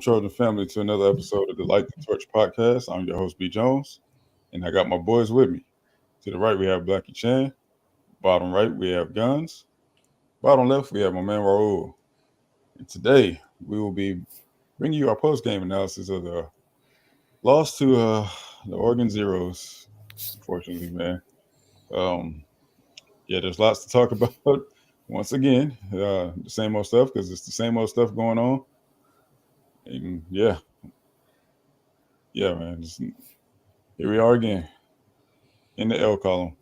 Trojan family, to another episode of the Light the Torch podcast. I'm your host, B. Jones, and I got my boys with me. To the right, we have Blackie Chan. Bottom right, we have Guns. Bottom left, we have my man Raul. And today, we will be bringing you our post-game analysis of the loss to the Oregon Zeros, unfortunately, man. Um, there's lots to talk about. Once again, the same old stuff because it's the same old stuff going on. And man. Here we are again in the L column.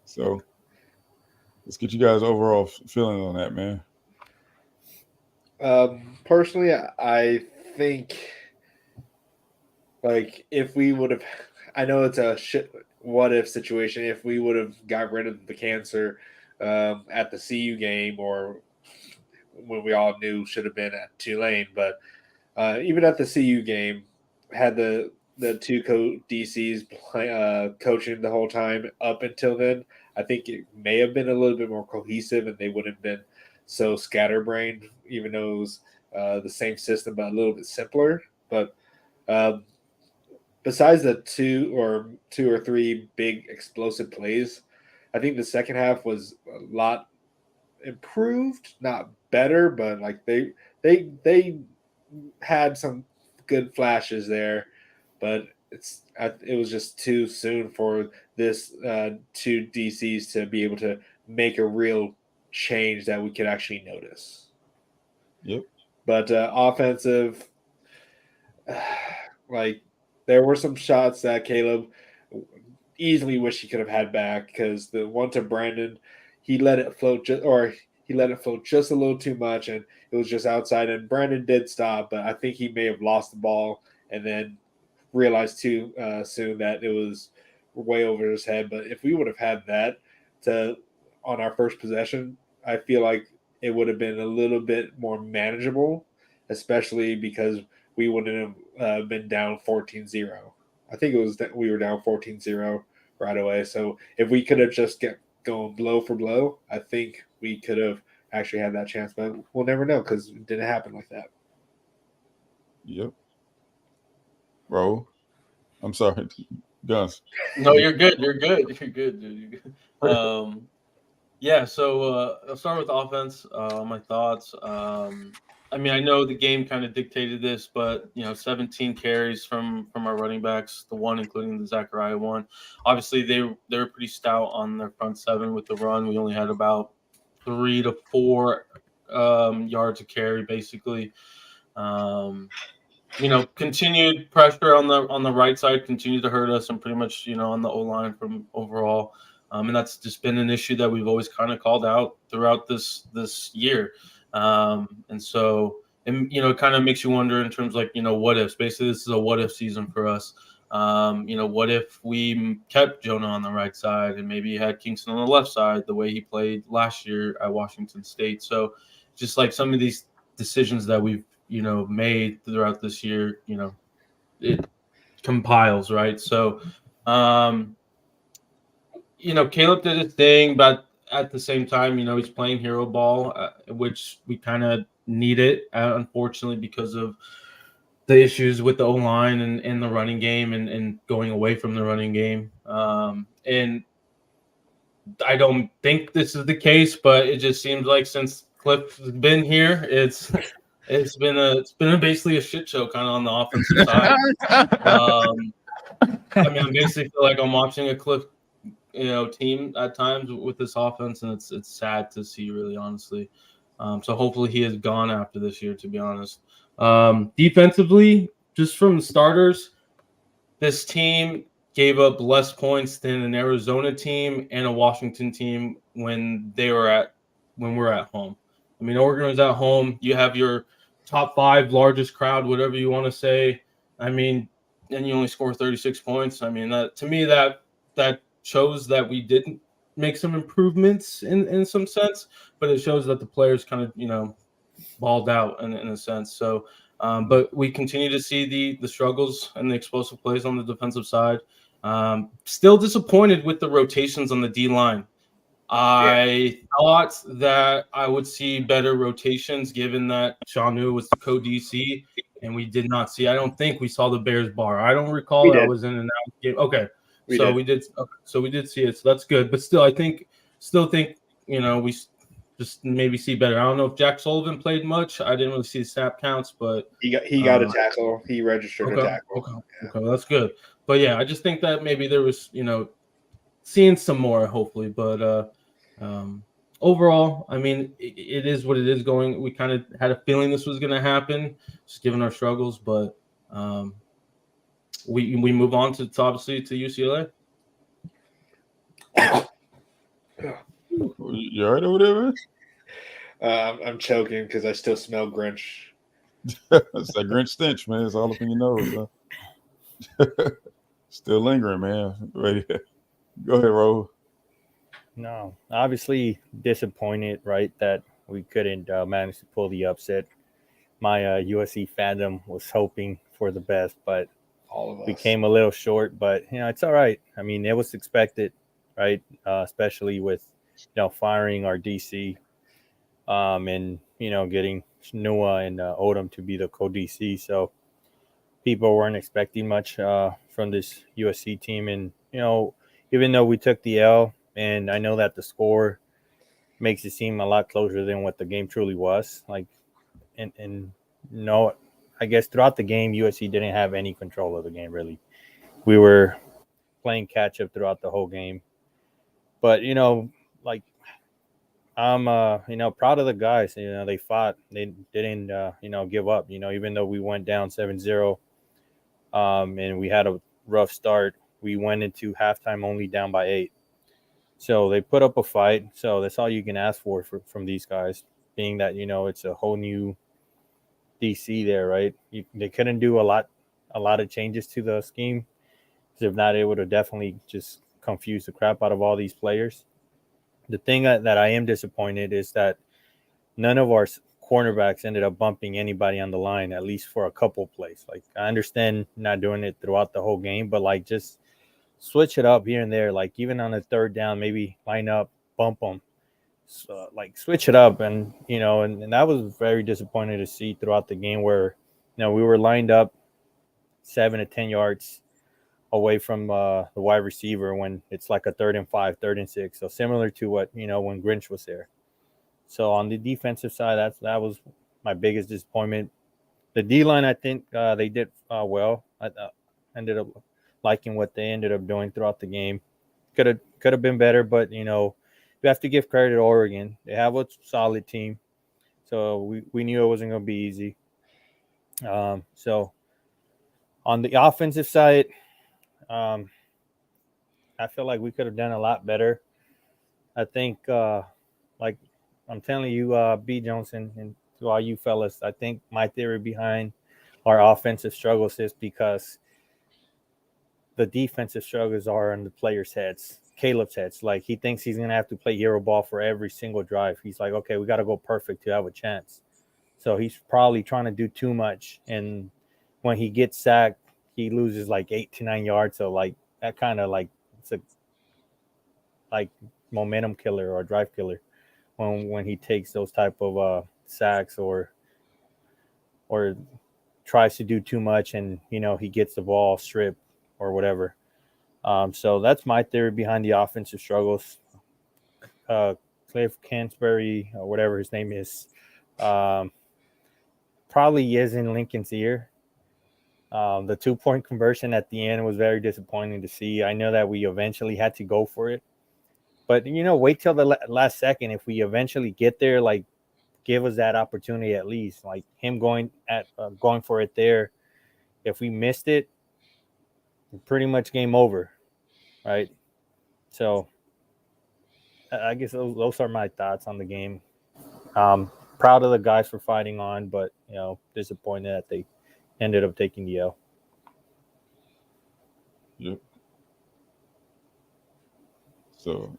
So let's get you guys overall feeling on that, man. Personally, I think if we would have, I know it's a what if situation. If we would have got rid of the cancer at the CU game, or when we all knew should have been at Tulane, but even at the CU game, had the two DCs coaching the whole time up until then, I think it may have been a little bit more cohesive, and they wouldn't have been so scatterbrained, even though it was the same system but a little bit simpler. But besides the two or three big explosive plays, I think the second half was a lot improved, not better, but they had some good flashes there, but it was just too soon for this two DCs to be able to make a real change that we could actually notice. Yep. But offensive, there were some shots that Caleb easily wish he could have had back, because the one to Brandon, he let it float just a little too much, and it was just outside, and Brandon did stop, but I think he may have lost the ball and then realized too soon that it was way over his head. But if we would have had that on our first possession, I feel like it would have been a little bit more manageable, especially because we wouldn't have been down 14-0. I think it was that we were down 14-0 right away. So if we could have just kept going blow for blow, I think we could have actually had that chance. But we'll never know because it didn't happen like that. Yep. Bro, I'm sorry. Guns. No, you're good. You're good. You're good, dude. You're good. So I'll start with offense. My thoughts. I mean, I know the game kind of dictated this, but 17 carries from our running backs, the one including the Zachariah one. Obviously, they were pretty stout on their front seven with the run. We only had about 3 to 4 yards of carry, basically. Continued pressure on the right side continued to hurt us, and pretty much on the O line from overall. And that's just been an issue that we've always kind of called out throughout this year. And so, it kind of makes you wonder in terms what ifs. Basically, this is a what if season for us. What if we kept Jonah on the right side and maybe had Kingston on the left side the way he played last year at Washington State? So just like some of these decisions that we've, made throughout this year, it compiles, right? So, Caleb did his thing, but at the same time, he's playing hero ball, which we kind of needed, unfortunately, because of the issues with the O-line and the running game and going away from the running game. And I don't think this is the case, but it just seems like since Cliff has been here, it's been basically a shit show kind of on the offensive side. I mean, I basically feel like I'm watching a Cliff team at times with this offense, and it's sad to see, really, honestly. So hopefully he is gone after this year, to be honest. Defensively, just from the starters, this team gave up less points than an Arizona team and a Washington team when we're at home. I mean, Oregon was at home. You have your top 5 largest crowd, whatever you want to say. I mean, and you only score 36 points. I mean, that to me that shows that we didn't make some improvements in some sense, but it shows that the players kind of, balled out in a sense. So, but we continue to see the struggles and the explosive plays on the defensive side. Still disappointed with the rotations on the D-line. I thought that I would see better rotations given that Shanu was the co-DC and we did not see. I don't think we saw the Bears bar. I don't recall We that did. was in an out game. Okay. We So did. we did. Okay. So we did see it. So that's good. But still, I think we just maybe see better. I don't know if Jack Sullivan played much. I didn't really see the snap counts, but He got a tackle. He registered a tackle. Okay, that's good. But yeah, I just think that maybe there was seeing some more hopefully, but overall, I mean, it is what it is. We kind of had a feeling this was going to happen, just given our struggles, but we move on to obviously to UCLA. You all right over there, man? I'm choking because I still smell Grinch. It's that Grinch stench, man. It's all up in your nose. Huh? Still lingering, man. Ready? Go ahead, Ro. No, obviously disappointed, right, that we couldn't manage to pull the upset. My USC fandom was hoping for the best, but All of us. we came a little short. But it's all right. I mean, it was expected, right? Especially with firing our DC, and getting Nua and Odom to be the co-DC. So people weren't expecting much from this USC team, and even though we took the L. And I know that the score makes it seem a lot closer than what the game truly was. Like, and no, I guess throughout the game, USC didn't have any control of the game, really. We were playing catch up throughout the whole game. But, like, I'm, proud of the guys. They fought. They didn't, give up, even though we went down 7-0 and we had a rough start. We went into halftime only down by 8. So they put up a fight. So that's all you can ask for from these guys, being that, it's a whole new DC there, right? They couldn't do a lot of changes to the scheme. So if not, it would have definitely just confused the crap out of all these players. The thing that I am disappointed is that none of our cornerbacks ended up bumping anybody on the line, at least for a couple plays. Like, I understand not doing it throughout the whole game, but like just switch it up here and there, like even on a third down, maybe line up, bump them, like switch it up. And and that was very disappointing to see throughout the game where we were lined up 7 to 10 yards away from the wide receiver when it's like a 3rd and 5, 3rd and 6. So similar to what when Grinch was there. So on the defensive side, that was my biggest disappointment. The D-line, I think they did well. I ended up liking what they ended up doing throughout the game. Could have been better, but you have to give credit to Oregon. They have a solid team, so we knew it wasn't going to be easy. So on the offensive side, I feel like we could have done a lot better. I think, like I'm telling you, B. Johnson, and to all you fellas, I think my theory behind our offensive struggles is because the defensive struggles are on the players' heads, Caleb's heads. Like, he thinks he's going to have to play hero ball for every single drive. He's like, okay, we got to go perfect to have a chance. So he's probably trying to do too much. And when he gets sacked, he loses like 8 to 9 yards. So like that kind of like, it's a like momentum killer or drive killer when he takes those type of sacks or tries to do too much and, he gets the ball stripped or whatever. So that's my theory behind the offensive struggles. Cliff Cansbury, or whatever his name is, probably is in Lincoln's ear. The 2-point conversion at the end was very disappointing to see. I know that we eventually had to go for it. But, wait till the last second. If we eventually get there, like, give us that opportunity at least. Like, him going for it there. If we missed it, pretty much game over, right? So I guess those are my thoughts on the game. Proud of the guys for fighting on, but disappointed that they ended up taking the L. Yep. So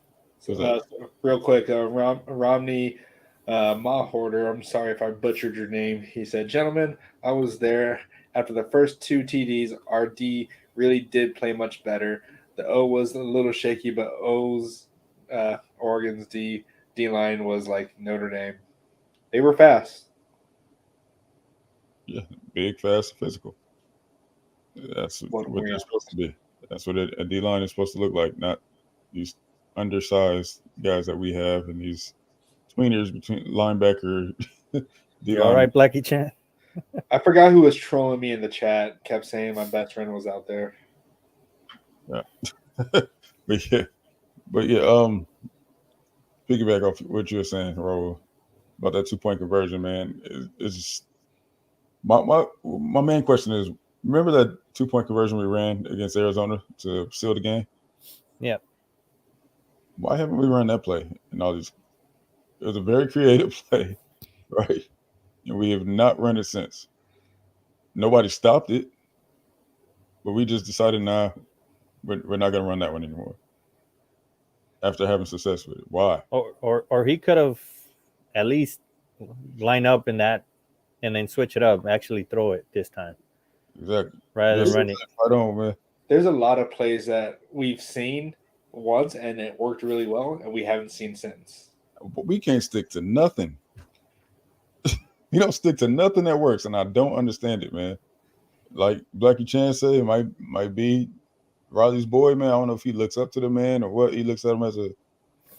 real quick, Romney Mahorder, I'm sorry if I butchered your name. He said, "Gentlemen, I was there after the first 2 TDs. Our D really did play much better. The O was a little shaky, but Oregon's D line was like Notre Dame. They were fast. Yeah, big, fast, physical. That's What what we they're are. supposed to be. That's what a D line is supposed to look like, not these undersized guys that we have and these tweeners between linebacker, D You all line. right, Blackie Chan? I forgot who was trolling me in the chat. Kept saying my best friend was out there. Yeah. but yeah, piggyback off what you were saying, Raul, about that 2-point conversion, man. It's just my main question is: remember that 2-point conversion we ran against Arizona to seal the game? Yeah. Why haven't we run that play in all these? It was a very creative play, right? And we have not run it since. Nobody stopped it, but we just decided, nah, we're not going to run that one anymore. After having success with it, why? Or he could have at least line up in that and then switch it up, actually throw it this time. Exactly. Rather than running. Right on, man. There's a lot of plays that we've seen once and it worked really well, and we haven't seen since. But we can't stick to nothing. You don't stick to nothing that works, and I don't understand it, man. Like Blackie Chan said, it might be Riley's boy, man. I don't know if he looks up to the man or what. He looks at him as a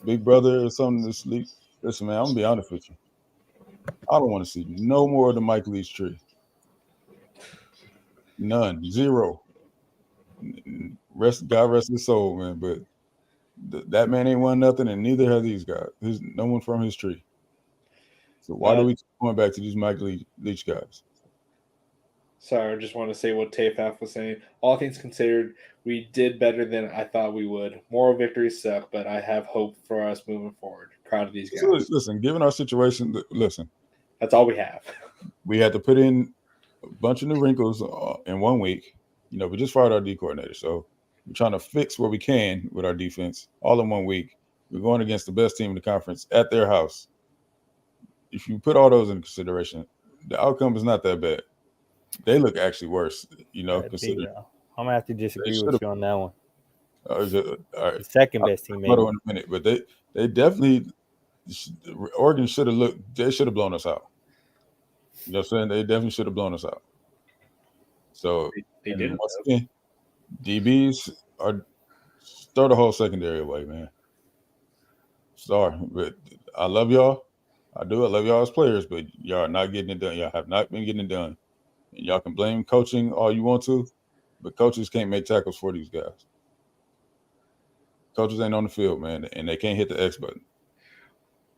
big brother or something to sleep. Listen, man, I'm gonna be honest with you. I don't want to see no more of the Mike Leach tree. None. Zero. God rest his soul, man. But that man ain't won nothing, and neither have these guys. There's no one from his tree. So why do we keep going back to these Mike Leach guys? Sorry, I just want to say what Tafaf was saying. All things considered, we did better than I thought we would. Moral victories suck, but I have hope for us moving forward. Proud of these guys. So listen, given our situation, listen. That's all we have. We had to put in a bunch of new wrinkles in 1 week. You know, we just fired our D coordinator, so we're trying to fix what we can with our defense all in 1 week. We're going against the best team in the conference at their house. If you put all those in consideration, the outcome is not that bad. They look actually worse, you know. I'm gonna have to disagree with you on that one. All right. The second best team, maybe. In a minute, but they definitely Oregon should have looked. They should have blown us out. You know what I'm saying? They definitely should have blown us out. So They didn't. Once again, DBs are throw the whole secondary away, man. Sorry, but I love y'all. I do. I love y'all as players, but y'all are not getting it done. Y'all have not been getting it done. And y'all can blame coaching all you want to, but coaches can't make tackles for these guys. Coaches ain't on the field, man, and they can't hit the X button.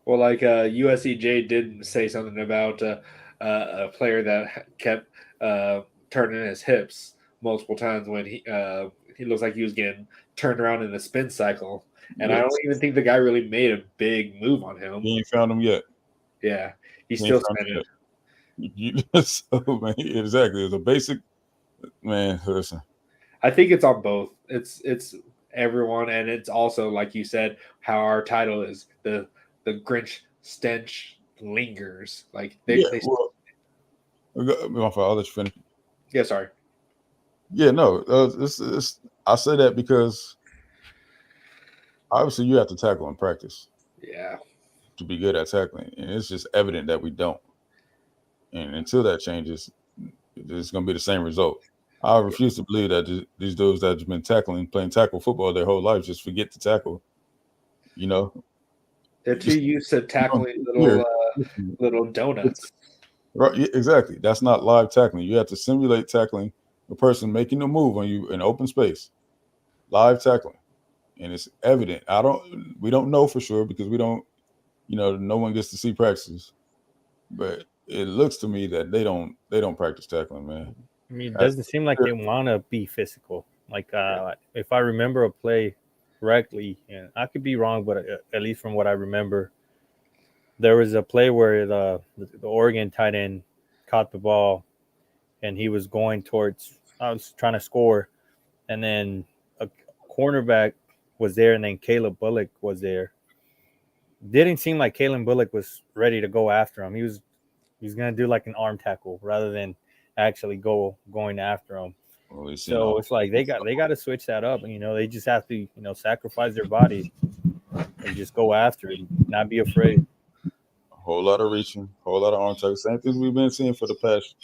Well, like USCJ did say something about a player that kept turning his hips multiple times when he looks like he was getting turned around in a spin cycle. And I don't even think the guy really made a big move on him. He ain't found him yet. Yeah, he's still spinning. So, man, exactly. It's a basic, man, listen. I think it's on both. It's everyone, and it's also, like you said, how our title is the Grinch Stench Lingers. Like they well, I'll let you finish. Yeah, sorry. Yeah, no, I say that because obviously you have to tackle in practice. Yeah. To be good at tackling, and it's just evident that we don't. And until that changes, it's going to be the same result. I refuse to believe that these dudes that have been playing tackle football their whole life just forget to tackle. You know, they're too used to tackling little donuts. Right, exactly. That's not live tackling. You have to simulate tackling a person making a move on you in open space. Live tackling, and it's evident. We don't know for sure because we don't. You know, no one gets to see practices, but it looks to me that they don't practice tackling, man. I mean, it doesn't seem like they want to be physical. Like if I remember a play correctly, and I could be wrong, but at least from what I remember, there was a play where the Oregon tight end caught the ball, and he was going towards. I was trying to score, and then a cornerback was there, and then Caleb Bullock was there. Didn't seem like Caleb Bullock was ready to go after him. He was gonna do like an arm tackle rather than actually going after him. So it's like they got to switch that up, and they just have to sacrifice their body. and just go after it. Not be afraid. A whole lot of reaching, a whole lot of arm tackle. Same things we've been seeing for the past.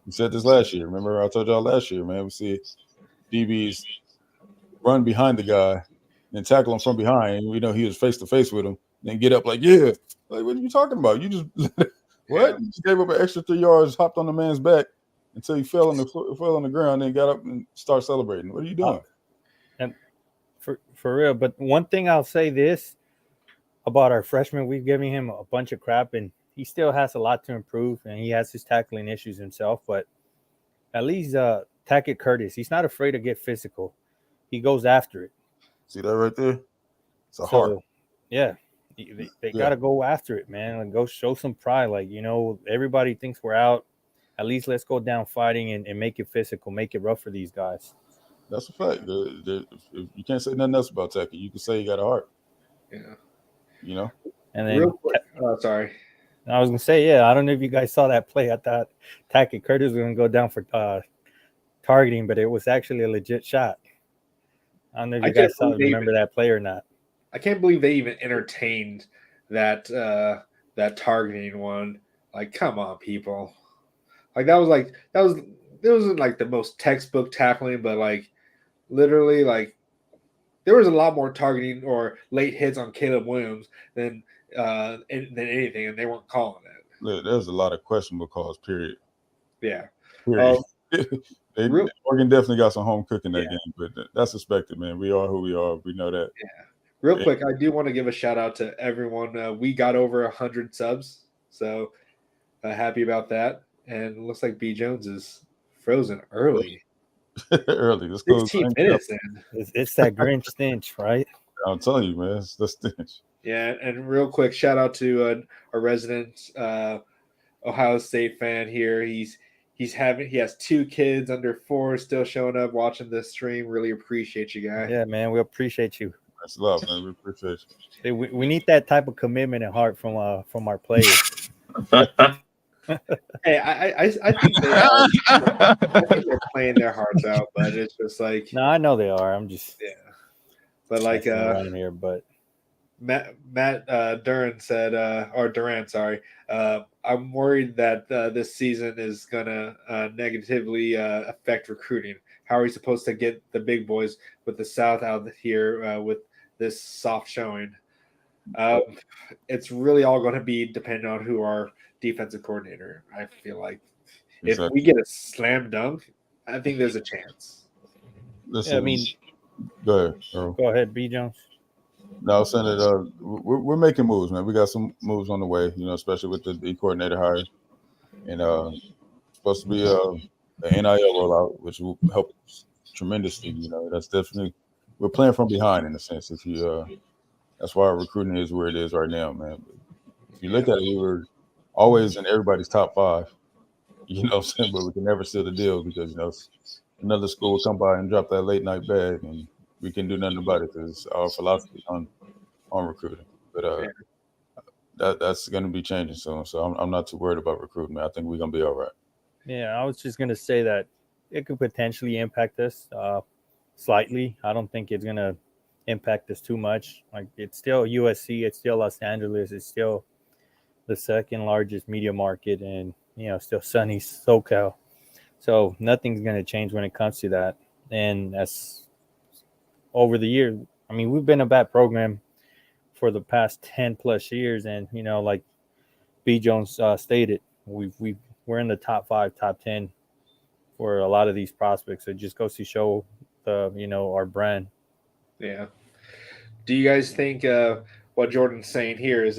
We said this last year. Remember, I told y'all last year, man. We see DBs run behind the guy and tackle him from behind. We know he was face to face with him. Then get up like, yeah, like what are you talking about? You just what? Yeah. You just gave up an extra 3 yards, hopped on the man's back until he fell on the ground, then got up and started celebrating. What are you doing? And for real, but one thing I'll say this about our freshman, we've given him a bunch of crap, and he still has a lot to improve, and he has his tackling issues himself. But at least Tackett Curtis, he's not afraid to get physical. He goes after it. See that right there? It's a heart. Yeah, they got to go after it, man, and go show some pride. Like, everybody thinks we're out. At least let's go down fighting and make it physical, make it rough for these guys. That's a fact. You can't say nothing else about Tackett. You can say he got a heart. Yeah. And then Real quick, sorry. I was gonna say, yeah, I don't know if you guys saw that play. I thought Tackett Curtis was gonna go down for targeting, but it was actually a legit shot. I don't know if you guys remember that play or not. I can't believe they even entertained that targeting one. Like, come on, people. Like it wasn't like the most textbook tackling, but like literally like there was a lot more targeting or late hits on Caleb Williams than anything, and they weren't calling it. Look, there's a lot of questionable calls, period. Yeah. Period. Oregon definitely got some home cooking that game, but that's expected, man. We are who we are. We know that. Yeah. Real quick, I do want to give a shout out to everyone. We got over 100 subs, so happy about that. And it looks like B. Jones is frozen early. Early. Let's go. 15 minutes in. It's that Grinch Stinch, right? I'm telling you, man. It's the stench. Yeah, and real quick, shout out to a resident Ohio State fan here. He has 2 kids under 4 still showing up watching this stream. Really appreciate you guys. Yeah, man, we appreciate you. That's love, man. We appreciate you. Hey, we need that type of commitment and heart from our players. Hey, I think they are. I think they're playing their hearts out, but it's just like no, I know they are. I'm just but like around here, but Matt Duran said, or Durant, sorry. I'm worried that this season is gonna negatively affect recruiting. How are we supposed to get the big boys with the South out here with this soft showing? It's really all going to be dependent on who our defensive coordinator. I feel like if we get a slam dunk, I think there's a chance. Listen, I mean, go ahead, Earl. Go ahead, B. Jones. No, I was saying that we're making moves, man. We got some moves on the way, especially with the coordinator hire, and supposed to be the NIL rollout, which will help tremendously. That's definitely we're playing from behind in a sense. If you that's why our recruiting is where it is right now, man. But if you look at it, we were always in everybody's top 5. What I'm saying? But we can never seal the deal because another school will come by and drop that late night bag, and we can do nothing about it because our philosophy on recruiting. But that's going to be changing soon. So I'm not too worried about recruiting. I think we're going to be all right. Yeah, I was just going to say that it could potentially impact us slightly. I don't think it's going to impact us too much. Like, it's still USC, it's still Los Angeles, it's still the second largest media market, and still sunny SoCal. So nothing's going to change when it comes to that. And that's over the years. I mean, we've been a bad program for the past 10 plus years, and like B. Jones stated, we're in the top 5, top 10 for a lot of these prospects. It just goes to show our brand. Yeah. Do you guys think what Jordan's saying here is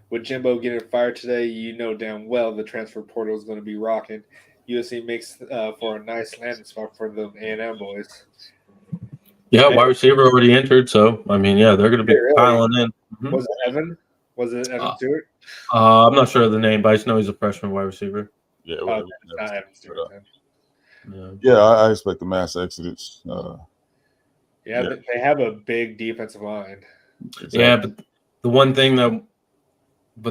with Jimbo getting fired today, damn well the transfer portal is going to be rocking. USC makes for a nice landing spot for the A&M boys. Yeah, wide receiver already entered, so I mean, they're going to be piling in. Mm-hmm. Was it Evan? Was it Evan Stewart? I'm not sure of the name, but I just know he's a freshman wide receiver. Yeah, not Evan Stewart. I expect the mass exodus. They have a big defensive line. Exactly. Yeah, but the one thing that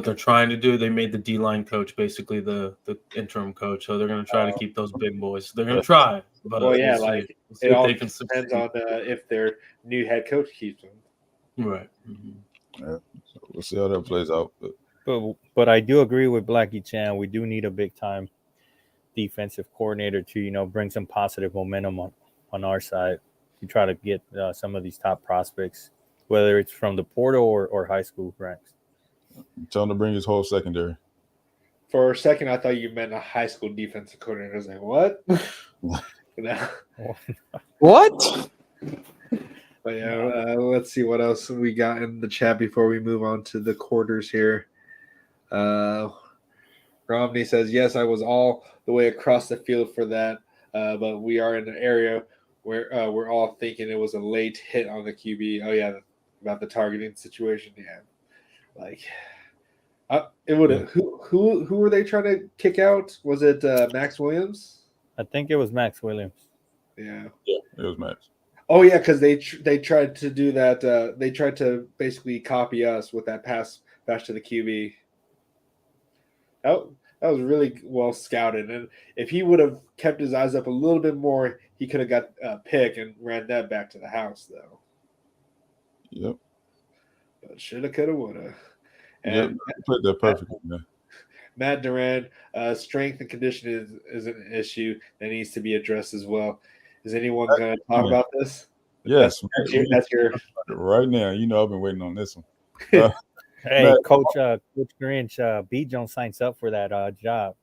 they're trying to do, they made the D-line coach basically the interim coach, so they're going to try to keep those big boys. They're going to try, but it all depends on if their new head coach keeps them. Right. Mm-hmm. Yeah. So we'll see how that plays out. But I do agree with Blackie Chan. We do need a big time defensive coordinator to bring some positive momentum on our side to try to get some of these top prospects, whether it's from the portal or high school ranks. Tell him to bring his whole secondary. For a second, I thought you meant a high school defensive coordinator. I was like, what? No. What? But yeah, let's see what else we got in the chat before we move on to the quarters here. Romney says, yes, I was all the way across the field for that, but we are in an area where we're all thinking it was a late hit on the QB. Oh, yeah, about the targeting situation. Yeah. Like, it would have. Who were they trying to kick out? Was it Max Williams? I think it was Max Williams. Yeah. Yeah, it was Max. Oh yeah, because they tried to do that. They tried to basically copy us with that pass to the QB. That was really well scouted, and if he would have kept his eyes up a little bit more, he could have got a pick and ran that back to the house, though. Yep. But shoulda, coulda, woulda. And played that perfectly, man. Matt Duran, strength and conditioning is an issue that needs to be addressed as well. Is anyone going to talk about this? Yes. That's your right now. I've been waiting on this one. Hey, Matt, Coach Grinch, B. Jones signs up for that job.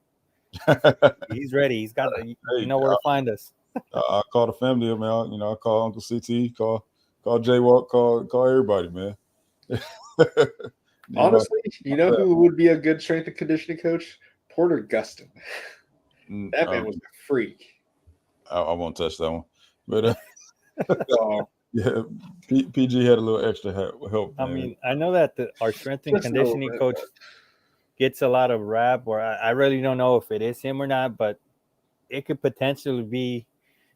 He's ready. He's got where to find us. I call the family up, man. I call Uncle CT, call J Walk, call everybody, man. Honestly, who would be a good strength and conditioning coach? Porter Gustin. That man was a freak. I won't touch that one, but yeah, PG had a little extra help. I mean, I know that our strength and conditioning coach gets a lot of rap, or I really don't know if it is him or not, but it could potentially be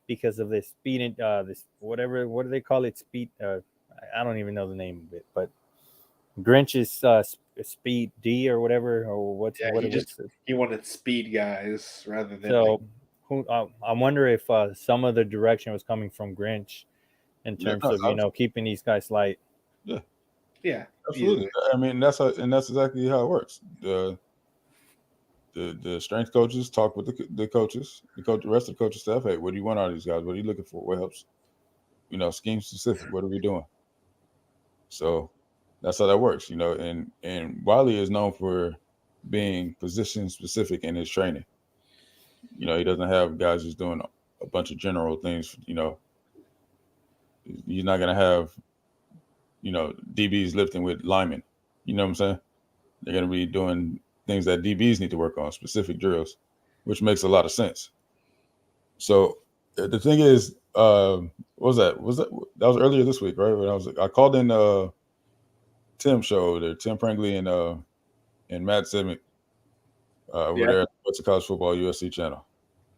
because of this speed, this whatever, what do they call it? Speed. I don't even know the name of it, but Grinch's speed D or whatever, or what's he wanted speed guys rather than. So I wonder if some of the direction was coming from Grinch in terms of keeping these guys light. Yeah, absolutely. I mean, that's exactly how it works. The strength coaches talk with the coaches, the rest of the coaching staff. Hey, what do you want out of these guys? What are you looking for? What helps? Scheme specific. What are we doing? So that's how that works. And Wiley is known for being position specific in his training. He doesn't have guys just doing a bunch of general things. He's not going to have, DBs lifting with linemen. You know what I'm saying? They're going to be doing things that DBs need to work on, specific drills, which makes a lot of sense. So the thing is, what was that? That was earlier this week, right? When I called in Tim's show over there, Tim Prangley and Matt Simic over there at the College Football USC channel.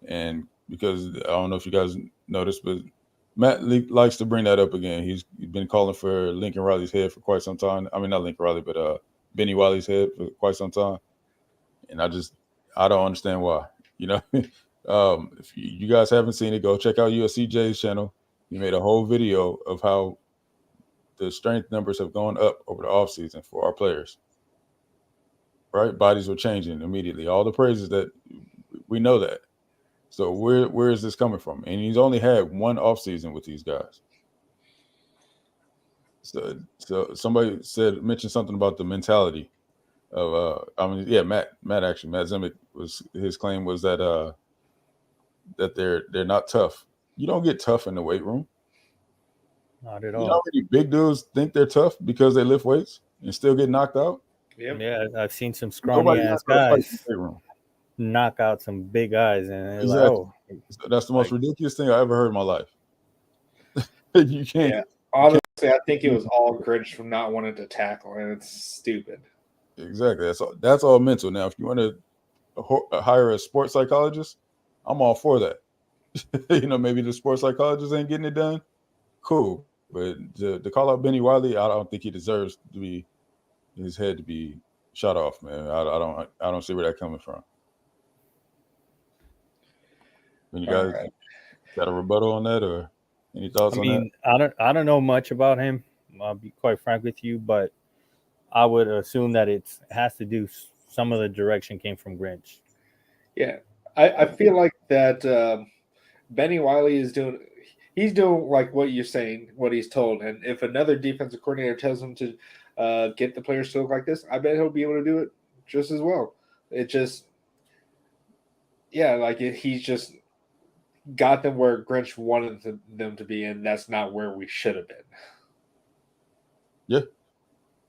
And because I don't know if you guys noticed, but Matt likes to bring that up again. He's been calling for Lincoln Riley's head for quite some time. I mean, not Lincoln Riley, but Benny Wiley's head for quite some time. And I don't understand why. If you guys haven't seen it, go check out USCJ's channel. He made a whole video of how the strength numbers have gone up over the offseason for our players. Right? Bodies were changing immediately. All the praises that we know that. So where is this coming from? And he's only had one offseason with these guys. So somebody mentioned something about the mentality of Matt Zemek his claim was that that they're not tough. You don't get tough in the weight room. Not at all. You know how many big dudes think they're tough because they lift weights and still get knocked out? Yep. Yeah, I've seen some scrawny ass guys knock out some big guys, and exactly. That's the most ridiculous thing I ever heard in my life. You can't. Yeah. Honestly, I think it was all Grinch from not wanting to tackle, and it's stupid. Exactly. That's all mental. Now, if you want to hire a sports psychologist, I'm all for that. Maybe the sports psychologist ain't getting it done. Cool. But to call out Benny Wiley, I don't think he deserves to be his head to be shot off, man. I don't see where that's coming from. When you guys got a rebuttal on that, or any thoughts on that? I don't know much about him. I'll be quite frank with you, but I would assume that it has to do. Some of the direction came from Grinch. Yeah, I feel like that Benny Wiley is doing. He's doing like what you're saying, what he's told, and if another defensive coordinator tells him to get the players to look like this, I bet he'll be able to do it just as well. It just, yeah, like he's just got them where Grinch wanted them to be, and that's not where we should have been. Yeah,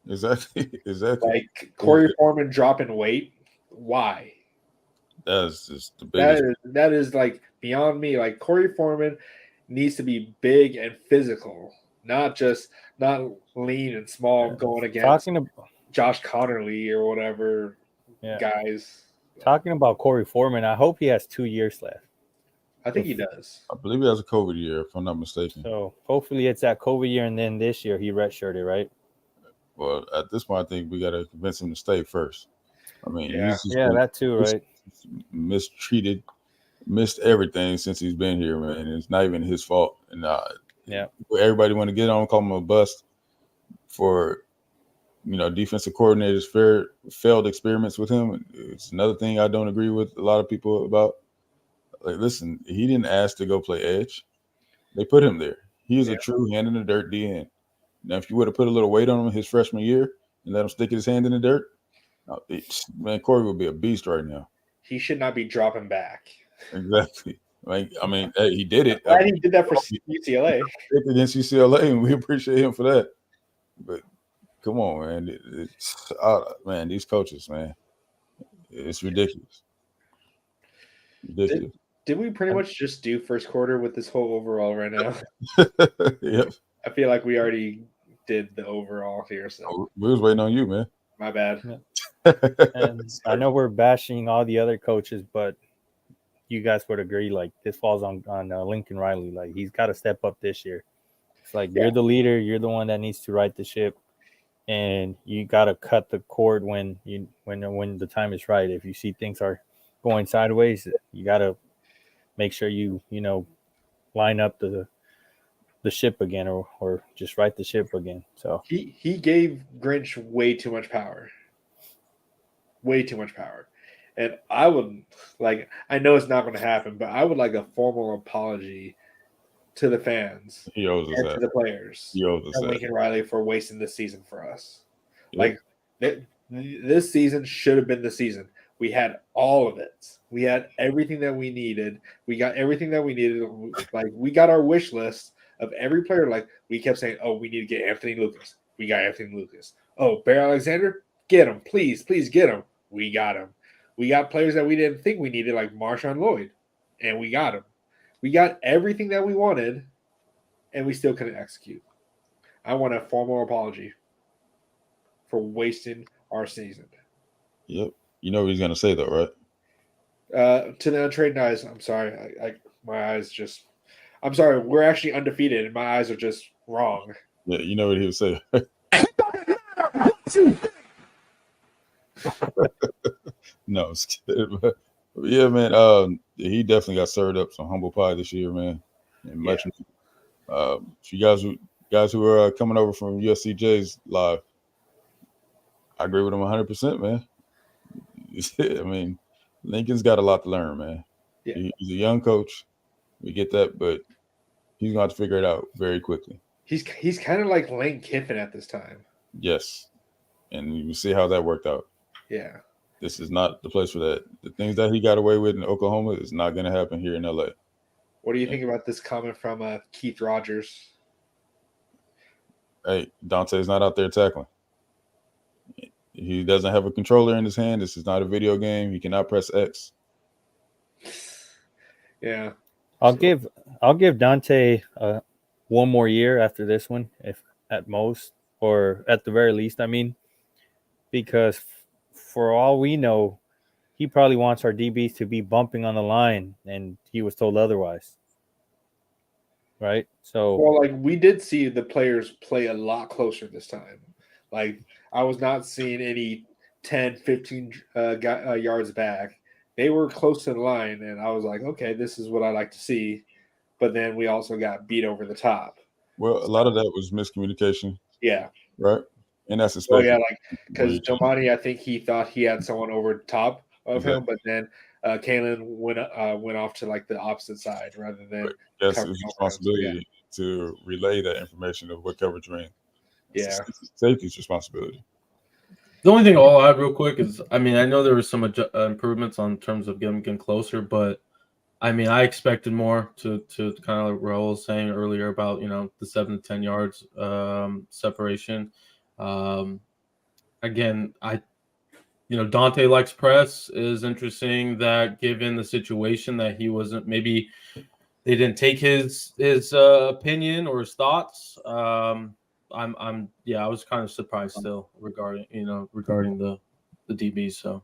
exactly. Like Corey Foreman dropping weight, why? That's just the biggest. That is like beyond me. Like Corey Foreman needs to be big and physical, not lean and small going against Josh Connerly or whatever guys. Talking about Corey Foreman, I hope he has 2 years left. I think he does. I believe he has a COVID year, if I'm not mistaken. So hopefully it's that COVID year, and then this year he redshirted, right? Well, at this point, I think we got to convince him to stay first. I mean, he's just that too, right? Mistreated, missed everything since he's been here, man. It's not even his fault. And everybody want to get on, call him a bust for defensive coordinators' failed experiments with him. It's another thing I don't agree with a lot of people about. Like, listen, he didn't ask to go play edge. They put him there. He is a true hand in the dirt DN. Now, if you would have put a little weight on him his freshman year and let him stick his hand in the dirt, man, Corey would be a beast right now. He should not be dropping back. Exactly. Like, I mean, hey, he did it. He did that for UCLA. Against UCLA, and we appreciate him for that. But come on, man. Man, these coaches, man, it's ridiculous. Ridiculous. Did we pretty much just do first quarter with this whole overall right now? Yep. I feel like we already did the overall here. So we was waiting on you, man. My bad. And I know we're bashing all the other coaches, but you guys would agree, like, this falls on Lincoln Riley. Like, he's got to step up this year. It's like you're the leader. You're the one that needs to right the ship, and you got to cut the cord when the time is right. If you see things are going sideways, you got to make sure you line up the ship again, or just right the ship again. So he gave Grinch way too much power. Way too much power. And I would I know it's not going to happen, but I would like a formal apology to the fans he owes us and to the players. He owes us and that. Lincoln Riley for wasting this season for us. Yep. Like this season should have been the season. We had all of it. We had everything that we needed. We got everything that we needed. Like, we got our wish list of every player. Like, we kept saying, oh, we need to get Anthony Lucas. We got Anthony Lucas. Oh, Bear Alexander, get him. Please get him. We got him. We got players that we didn't think we needed, like Marshawn Lloyd, and we got him. We got everything that we wanted, and we still couldn't execute. I want a formal apology for wasting our season. Yep. You know what he's going to say, though, right? To the untrained eyes, I'm sorry. My eyes just – I'm sorry. We're actually undefeated, and my eyes are just wrong. Yeah, you know what he would say. No, it's kidding, but yeah, man. He definitely got served up some humble pie this year, man. And much. For you guys who are coming over from USCJ's live, I agree with him 100%, man. I mean, Lincoln's got a lot to learn, man. Yeah. He's a young coach. We get that, but he's going to have to figure it out very quickly. He's kind of like Lane Kiffin at this time. Yes. And you see how that worked out. Yeah. This is not the place for that. The things that he got away with in Oklahoma is not going to happen here in LA. What do you think about this comment from Keith Rogers? Hey, Dante's not out there tackling. He doesn't have a controller in his hand. This is not a video game. He cannot press X. Yeah. I'll give Dante one more year after this one, if at most, or at the very least, I mean, because for all we know, he probably wants our DBs to be bumping on the line, and he was told otherwise. Right? So, well, like, we did see the players play a lot closer this time. Like, I was not seeing any 10, 15 yards back. They were close to the line, and I was like, okay, this is what I like to see. But then we also got beat over the top. Well, a lot of that was miscommunication. Yeah. Right? And that's Oh expected. yeah, like because Domani, I think he thought he had someone over top of him, but then Kalen went off to like the opposite side rather than Yes, covering it's over him. So, responsibility to relay that information of what coverage ran. yeah. It's safety's responsibility. The only thing I'll add real quick is, I mean, I know there was some improvements on terms of getting closer, but I mean, I expected more to kind of like Raul was saying earlier about, the 7 to 10 yards separation. Again, Dante likes press is interesting that given the situation that he wasn't, maybe they didn't take his opinion or his thoughts. I was kind of surprised still regarding the DBs. So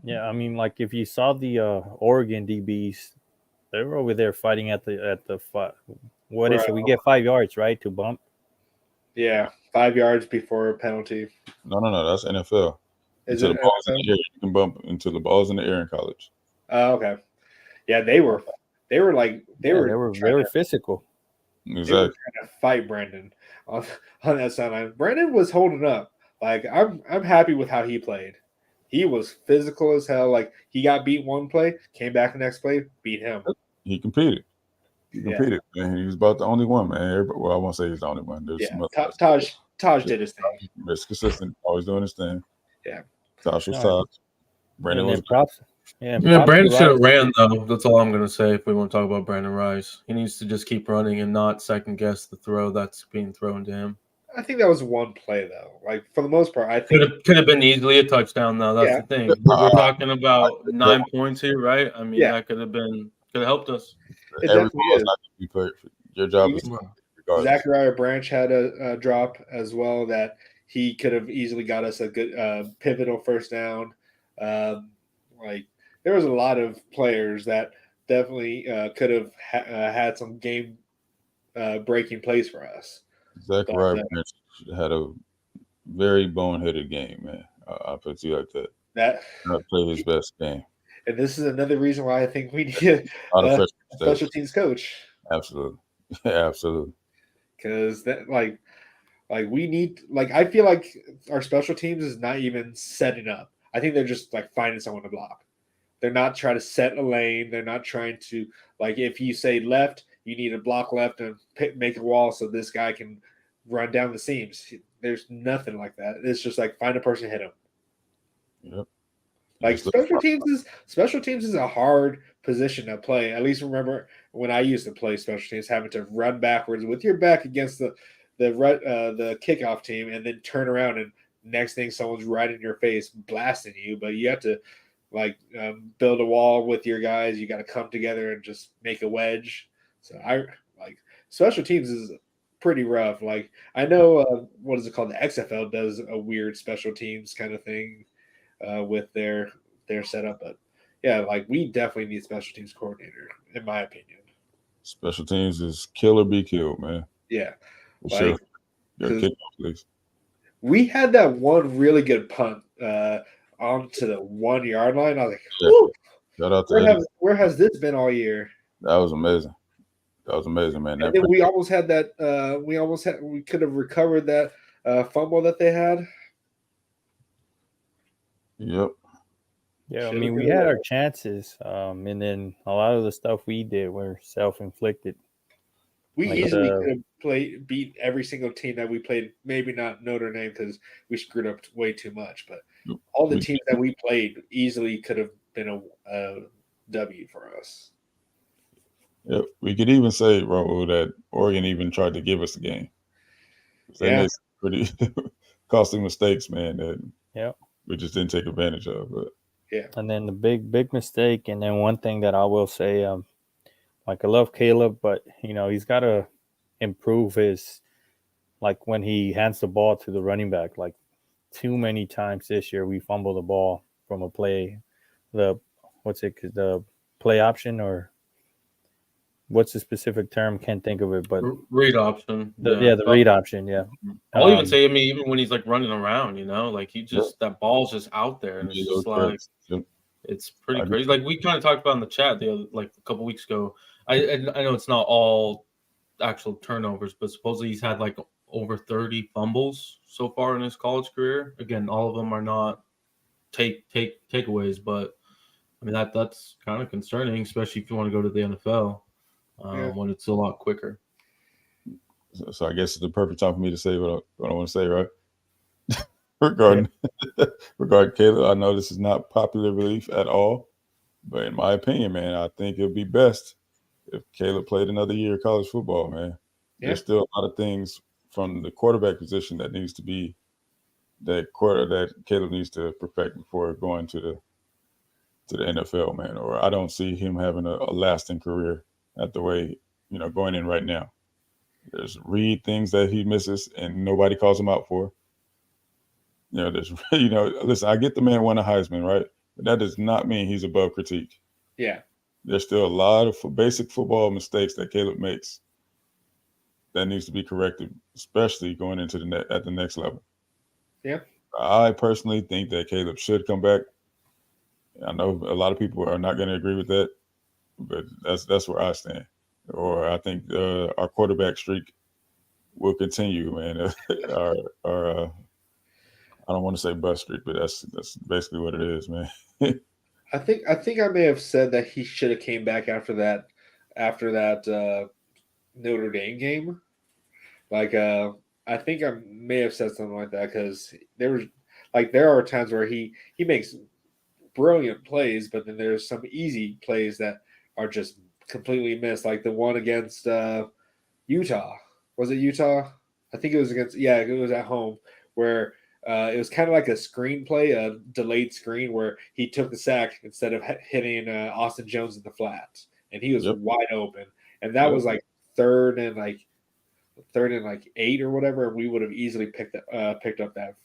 Yeah, I mean, like if you saw the Oregon DBs, they were over there fighting at the what is it? We get 5 yards, right, to bump. Yeah, 5 yards before a penalty. No, that's NFL. Is until it the ball's in NFL? the air, you can bump until the ball's in the air in college. Okay. Yeah, they were physical. Exactly. They were trying to fight Brandon on that sideline. Brandon was holding up. Like I'm happy with how he played. He was physical as hell. Like he got beat one play, came back the next play, beat him. He competed. Man. He was about the only one, man. Well, I won't say he's the only one. There's some other Taj did his thing. It's consistent, always doing his thing. Yeah. Taj was Taj. Brandon was props. Yeah, Brandon should have ran though. That's all I'm gonna say. If we want to talk about Brandon Rice, he needs to just keep running and not second guess the throw that's being thrown to him. I think that was one play though. Like for the most part, I think could have been easily a touchdown though. That's the thing. We're talking about 9 points here, right? I mean, that could have helped us. It Every definitely ball is. is not going to be perfect. Your job is regardless. Zachariah Branch had a drop as well that he could have easily got us a good pivotal first down. Like there was a lot of players that definitely could have had some game breaking plays for us. Zachariah Branch had a very boneheaded game, man. I'll put it to you like that. That not play his best game. And this is another reason why I think we need a special teams coach. Absolutely. Yeah, absolutely. Because that like we need I feel like our special teams is not even setting up. I think they're just like finding someone to block. They're not trying to set a lane. They're not trying to if you say left, you need to block left and make a wall so this guy can run down the seams. There's nothing like that. It's just like find a person, hit him. Yep. Like special teams is a hard position to play. At least remember when I used to play special teams, having to run backwards with your back against the kickoff team, and then turn around and next thing someone's right in your face blasting you. But you have to build a wall with your guys. You got to come together and just make a wedge. So special teams is pretty rough. Like I know what is it called? The XFL does a weird special teams kind of thing. With their setup, but yeah, we definitely need special teams coordinator, in my opinion. Special teams is kill or be killed, man. Yeah, sure. Kick off, please. We had that one really good punt onto the 1 yard line. I was like, shout out to where has this been all year? That was amazing. Man. And then we almost had that. We could have recovered that fumble that they had. Yep. Yeah, I mean, we had our chances, and then a lot of the stuff we did were self-inflicted. We easily could have beat every single team that we played. Maybe not Notre Dame because we screwed up way too much, but all the teams that we played easily could have been a W for us. Yep. We could even say, Raul, that Oregon even tried to give us the game. They made some pretty costly mistakes, man. That we just didn't take advantage of. But and then the big mistake, and then one thing that I will say, I love Caleb, but he's got to improve his when he hands the ball to the running back. Too many times this year we fumble the ball from a play, the play option, or what's the specific term? Can't think of it, but read option. The read option. Yeah. I'll even say, even when he's running around, he just that ball's just out there, and it's just it's pretty crazy. We kind of talked about in the chat a couple weeks ago. I know it's not all actual turnovers, but supposedly he's had over 30 fumbles so far in his college career. Again, all of them are not takeaways, but I mean that's kind of concerning, especially if you want to go to the NFL when it's a lot quicker. So I guess it's the perfect time for me to say what I want to say, right? regarding Caleb, I know this is not popular belief at all, but in my opinion, man, I think it would be best if Caleb played another year of college football, man. There's still a lot of things from the quarterback position that needs to be that Caleb needs to perfect before going to the NFL, man. Or I don't see him having a lasting career at the way, going in right now. There's read things that he misses and nobody calls him out for. There's listen, I get the man won a Heisman, right? But that does not mean he's above critique. Yeah. There's still a lot of basic football mistakes that Caleb makes that needs to be corrected, especially going into at the next level. Yeah. I personally think that Caleb should come back. I know a lot of people are not going to agree with that, but that's where I stand. Or I think our quarterback streak will continue, man. our I don't want to say bust streak, but that's basically what it is, man. I think I may have said that he should have came back after that Notre Dame game. Like I think I may have said something like that because there are times where he makes brilliant plays, but then there's some easy plays that are just completely missed, like the one against Utah. Was it Utah? I think it was it was at home where it was kind of like a screen play, a delayed screen where he took the sack instead of hitting Austin Jones in the flat, and he was wide open. And that was like third and 8 or whatever, and we would have easily picked up that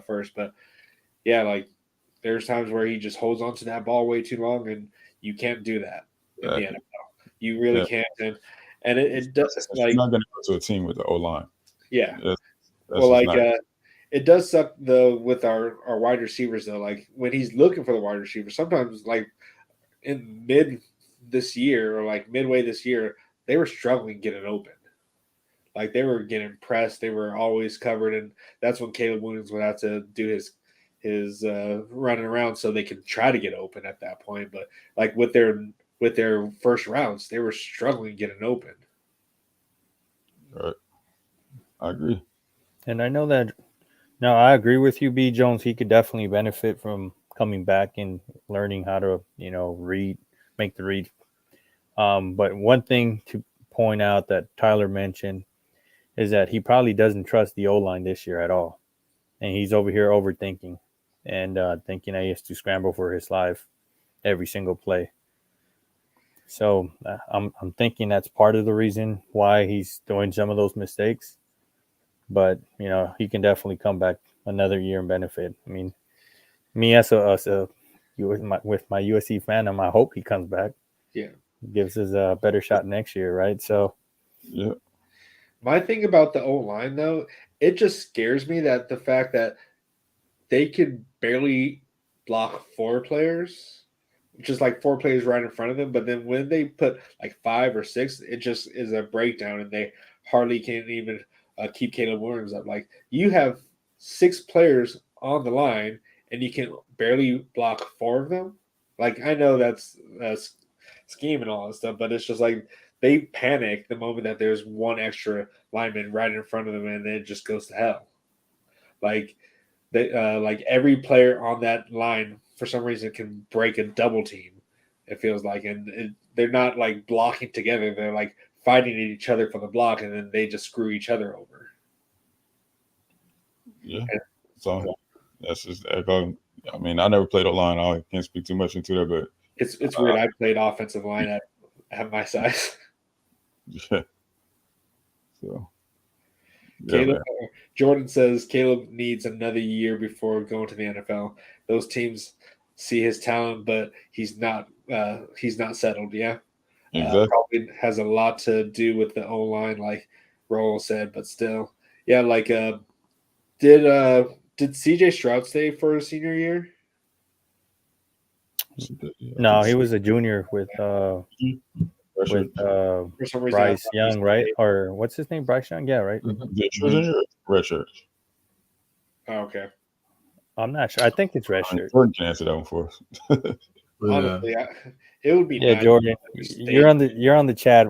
first. But yeah, like there's times where he just holds on to that ball way too long, and you can't do that in the NFL. You really can't, and it does You're not going to go to a team with the O line. Yeah. That's well, like it does suck though with our wide receivers though. Like when he's looking for the wide receiver, sometimes like in midway this year, they were struggling getting open. Like they were getting pressed, they were always covered, and that's when Caleb Williams would have to do his running around so they can try to get open at that point. But like with their first rounds, they were struggling getting open. Right. I agree. And I know that. No, I agree with you, B. Jones. He could definitely benefit from coming back and learning how to, make the read. But one thing to point out that Tyler mentioned is that he probably doesn't trust the O-line this year at all. And he's over here overthinking and thinking that he has to scramble for his life every single play. So I'm thinking that's part of the reason why he's doing some of those mistakes. But, he can definitely come back another year and benefit. I mean, me with my USC fandom, I hope he comes back. Yeah. Gives us a better shot next year, right? So, yeah. My thing about the O-line, though, it just scares me that the fact that they could barely block 4 players, just like 4 players right in front of them. But then when they put like 5 or 6, it just is a breakdown, and they hardly can even keep Caleb Williams up. Like you have 6 players on the line, and you can barely block 4 of them. Like I know that's a scheme and all that stuff, but it's just like they panic the moment that there's one extra lineman right in front of them, and then it just goes to hell. Like they, like every player on that line for some reason can break a double team. It feels like, and they're not like blocking together; they're like fighting at each other for the block, and then they just screw each other over. Yeah. So that's just echo. I mean, I never played O-line. I can't speak too much into that, but it's weird. I played offensive line at my size. Yeah. So Caleb, Jordan says Caleb needs another year before going to the NFL. Those teams see his talent, but he's not settled. Yeah, exactly. probably has a lot to do with the O line, like Roll said. But still, yeah. Like, did CJ Stroud stay for his senior year? No, he was a junior with Richard. with For some reason, Bryce I thought Young, he right? was- Or what's his name? Bryce Young? Yeah, right. The true junior or red shirt? Oh, okay. I'm not sure. I think it's red shirt. Jordan can answer that one for us. Honestly, it would be Yeah, nice. Jordan, you're on the chat.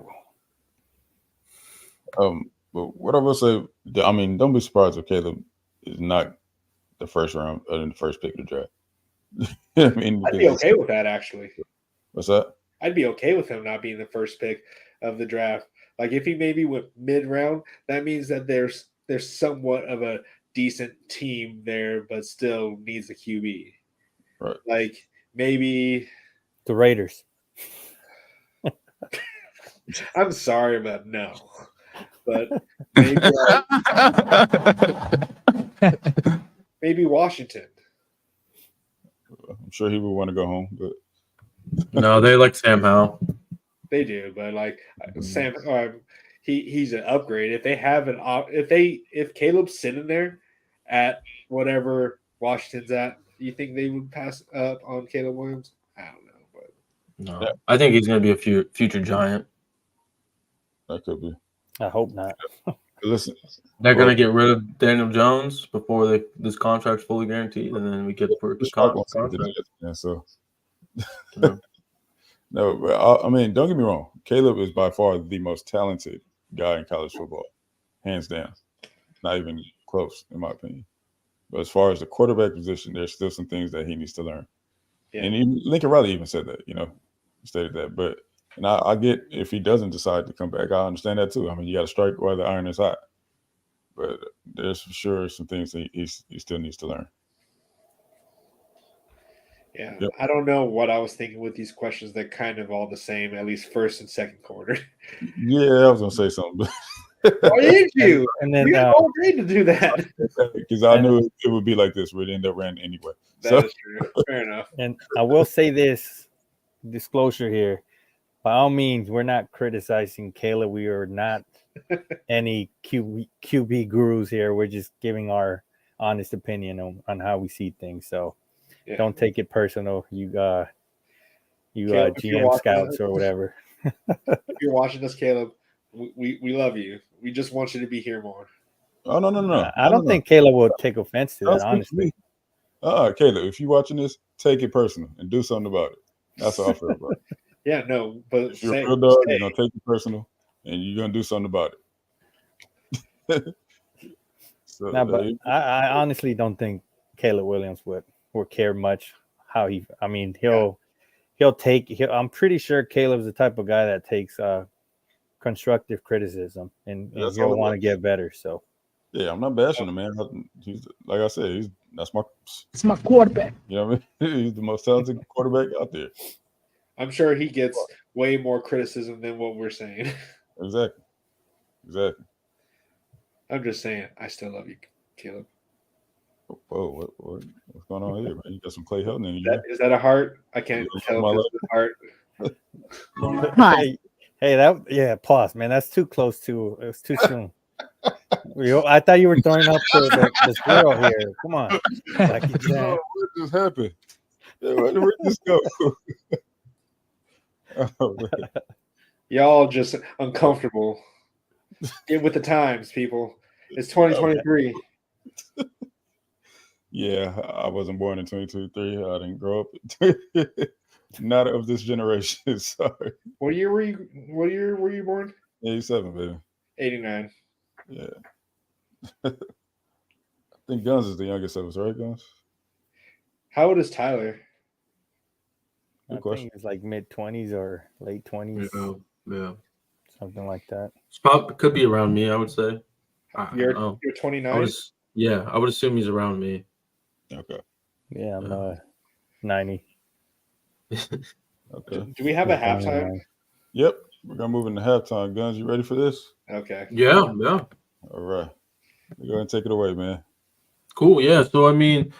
But what I will say, I mean, don't be surprised if Caleb is not the first round or in the first pick of the draft. I mean, I'd be okay with that, actually. What's that? I'd be okay with him not being the first pick of the draft. Like if he maybe went mid-round, that means that there's somewhat of a decent team there, but still needs a QB. Right. Like maybe The Raiders. I'm sorry, but no. But maybe maybe Washington. I'm sure he would want to go home, but No, they like Sam Howell. They do, but like Sam, he's an upgrade. If they have if Caleb's sitting there at whatever Washington's at, you think they would pass up on Caleb Williams? I don't know, but No, Yeah. I think he's going to be a future Giant. that could be. I hope not. But listen, They're going to get rid of Daniel Jones before this contract's fully guaranteed, and then we get the the first Shark wants to contract. do that, yeah, so Yeah. no, but I mean, don't get me wrong. Caleb is by far the most talented guy in college football, hands down. Not even close, in my opinion. But as far as the quarterback position, there's still some things that he needs to learn. yeah. And even Lincoln Riley even said that, stated that. But and I get if he doesn't decide to come back, I understand that too. I mean, you got to strike while the iron is hot. But there's for sure some things that he still needs to learn. Yeah, Yep. I don't know what I was thinking with these questions. They're kind of all the same, at least first and second quarter. Yeah, I was gonna say something, Why did you? And then We had all day to do that. because I knew it would be like this. We'd end up ran anyway. That is true. Fair enough. And I will say this disclosure here. By all means, we're not criticizing Caleb. We are not any QB gurus here. We're just giving our honest opinion on how we see things. So Yeah. don't take it personal. You Caleb, if you're GM watching scouts this- or whatever. If you're watching this, Caleb, we love you. We just want you to be here more. Oh no! I don't think Caleb will take offense to that, Don't speak to honestly. me. Caleb, if you're watching this, take it personal and do something about it. That's how I feel about it. Yeah, no, but If you're say, a real dog, say- you're gonna take it personal and you're gonna do something about it. So, No, but I honestly don't think Caleb Williams would care much how he. I mean, I'm pretty sure Caleb's the type of guy that takes constructive criticism and That's he'll all it want to is. get better. So yeah, I'm not bashing him, man. He's like I said, that's my. It's my quarterback. You know what I mean? He's the most talented quarterback out there. I'm sure he gets way more criticism than what we're saying. Exactly. I'm just saying, I still love you, Caleb. Whoa, what's going on here, man? You got some Clay Helton in you. Is that a heart? I can't Yeah, tell my if it's a heart. hey, pause, man. That's too close to. It was too soon. I thought you were throwing up the zero here. Come on, Blackie Chan. What just happened? Yeah, where'd this go? Oh, man. Y'all just uncomfortable. Get with the times, people. It's 2023. Yeah, I wasn't born in 2023. I didn't grow up. Not of this generation. Sorry. What year were you born? 87, baby. 89. Yeah. I think Guns is the youngest of us, right, Guns? How old is Tyler? Good I question. think it's like mid-20s or late 20s, Yeah. something like that. Could be around me, I would say. You're I 29. would assume he's around me. Okay. Yeah, I'm 90. Okay. Do we have a halftime? Yep. We're going to move into halftime. Guns, you ready for this? Okay. Yeah. All right. Go ahead and take it away, man. Cool. Yeah. So, I mean,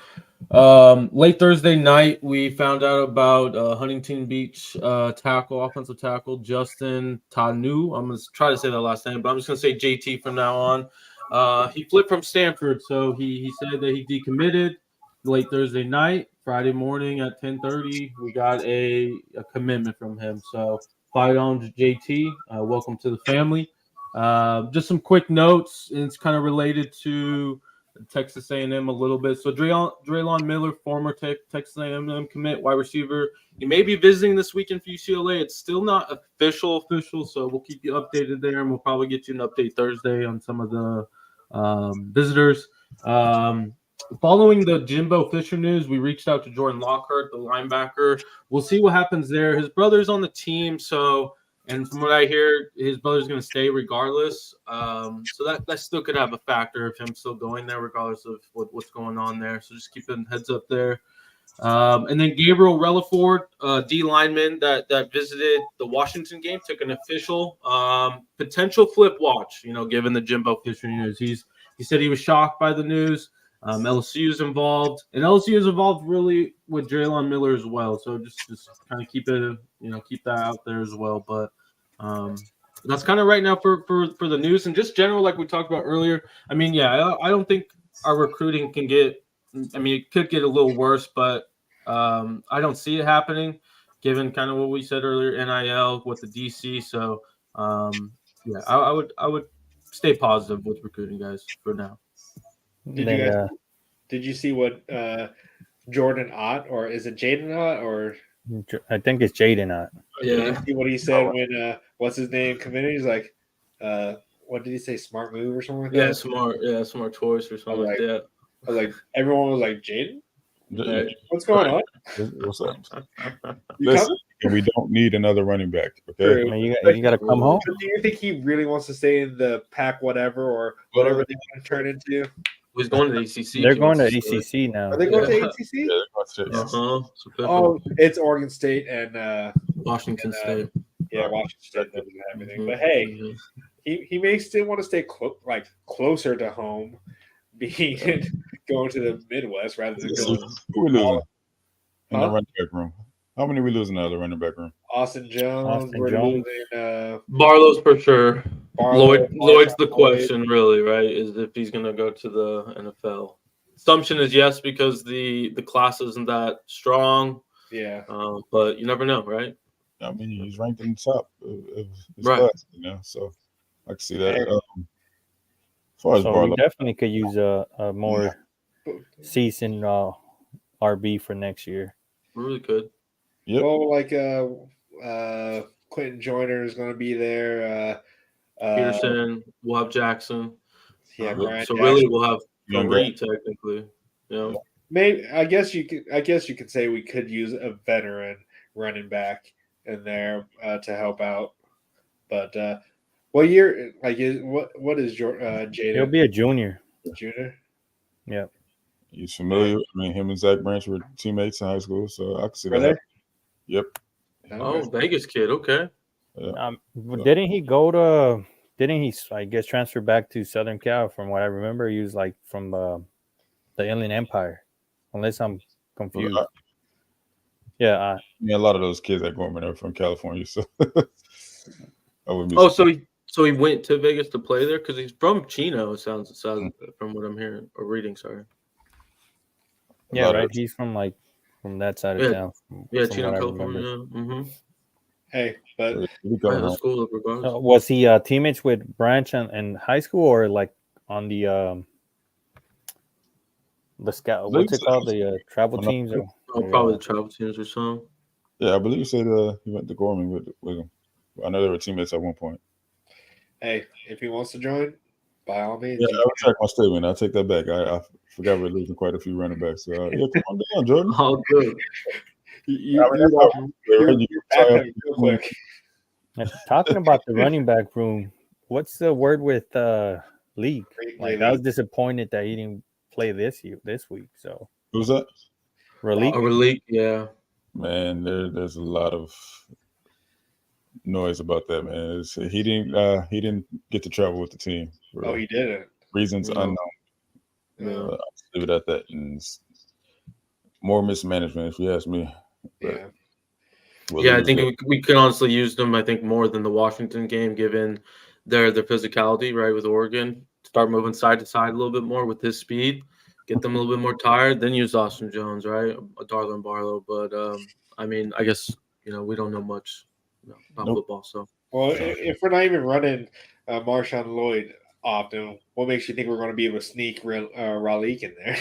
late Thursday night, we found out about Huntington Beach offensive tackle, Justin Tanu. I'm going to try to say that last name, but I'm just going to say JT from now on. He flipped from Stanford, so he said that he decommitted late Thursday night. Friday morning at 10:30, we got a commitment from him. So Fight On JT. Welcome to the family. Just some quick notes, and it's kind of related to Texas A&M a little bit. So Draylon Miller, former Texas A&M commit, wide receiver. He may be visiting this weekend for UCLA. It's still not official, so we'll keep you updated there, and we'll probably get you an update Thursday on some of the visitors. Following the Jimbo Fisher news, we reached out to Jordan Lockhart, the linebacker. We'll see what happens there. His brother's on the team, and from what I hear, his brother's going to stay regardless. So that still could have a factor of him still going there, regardless of what's going on there. So just keep a heads up there. And then Gabriel Relaford, D lineman that visited the Washington game, took an official potential flip watch. Given the Jimbo Fisher news, he said he was shocked by the news. LSU is involved, and LSU is involved really with Draylon Miller as well. So just kind of keep it, keep that out there as well. But that's kind of right now for the news and just general, like we talked about earlier. I mean, yeah, I don't think our recruiting can get. I mean, it could get a little worse, but I don't see it happening, given kind of what we said earlier, NIL with the DC. So yeah, I would stay positive with recruiting, guys, for now. Did you see what Jordan Ott, or is it Jaden Ott, or I think it's Jaden Ott. Did you see what he said when what's his name committed? He's like, what did he say? Smart move or something like that? Smart choice or something like that. I was like, everyone was like, Jaden, Yeah. what's going on? What's up? You Listen, we don't need another running back. Okay, True. I mean, you got to come home. Do you think he really wants to stay in the Pac whatever or whatever they want to turn into? He's going to the ACC. They're going to ACC now. Are they going to ACC? Yeah, they're going to Oh, it's Oregon State and Washington State. Yeah, Washington State doesn't have anything. But hey, he may still want to stay closer to home, being going to the Midwest rather than going. Who we losing in the running back room? How many we losing out of the running back room? Austin Jones. We're losing. Barlow's for sure. Barlow, Lloyd's the question, really, right? Is if he's going to go to the NFL. Assumption is yes, because the class isn't that strong. Yeah. But you never know, right? I mean, he's ranked in the top of his Right. class, so I can see that. As far as So Barlow, we definitely could use a more seasoned RB for next year. We really could. Yep. Well, like Quentin Joyner is going to be there. Peterson, we'll have Jackson. Yeah, Brian So Jackson. really, we'll have Young three technically. Yeah. Maybe I guess you could say we could use a veteran running back in there to help out. But what year? Like, what is Jaden? He'll be a junior. Junior. Yeah. he's familiar. I mean, him and Zach Branch were teammates in high school, so I can see Were that. they? Yep. Oh, Vegas kid. Okay. Didn't he go to? Didn't he? I guess transfer back to Southern Cal. From what I remember, he was like from the Inland Empire, unless I'm confused. Yeah. A lot of those kids at Gorman are from California, so I wouldn't be. Oh, so he went to Vegas to play there because he's from Chino. It sounds from what I'm hearing or reading. Sorry. Yeah, right. He's from that side of town. Yeah, Chino, California. Mm-hmm. Hey, but school regardless. Was he teammates with Branch in high school or like on the scout? What's it called? The travel teams? Probably the travel teams or something. Yeah, I believe you said he went to Gorman with him. I know they were teammates at one point. Hey, if he wants to join, by all means. Yeah, I retract my statement. I'll take that back. I forgot we're losing quite a few running backs. So yeah, come on down, Jordan. Oh, good. You're back real quick. Talking about the running back room, what's the word with League? Like, I was disappointed that he didn't play this week. So who's that? Relique, yeah. Man, there's a lot of noise about that, man. He didn't get to travel with the team. Oh, he didn't. Reasons unknown. I'll leave it at that. And more mismanagement, if you ask me. Yeah. I think we could honestly use them. I think more than the Washington game, given their physicality, right, with Oregon. Start moving side to side a little bit more with his speed. Get them a little bit more tired. Then use Austin Jones, right, Darlin Barlow. But I mean, I guess we don't know much about Nope. football. So Well, if we're not even running Marshawn Lloyd often, what makes you think we're going to be able to sneak Raleigh in there?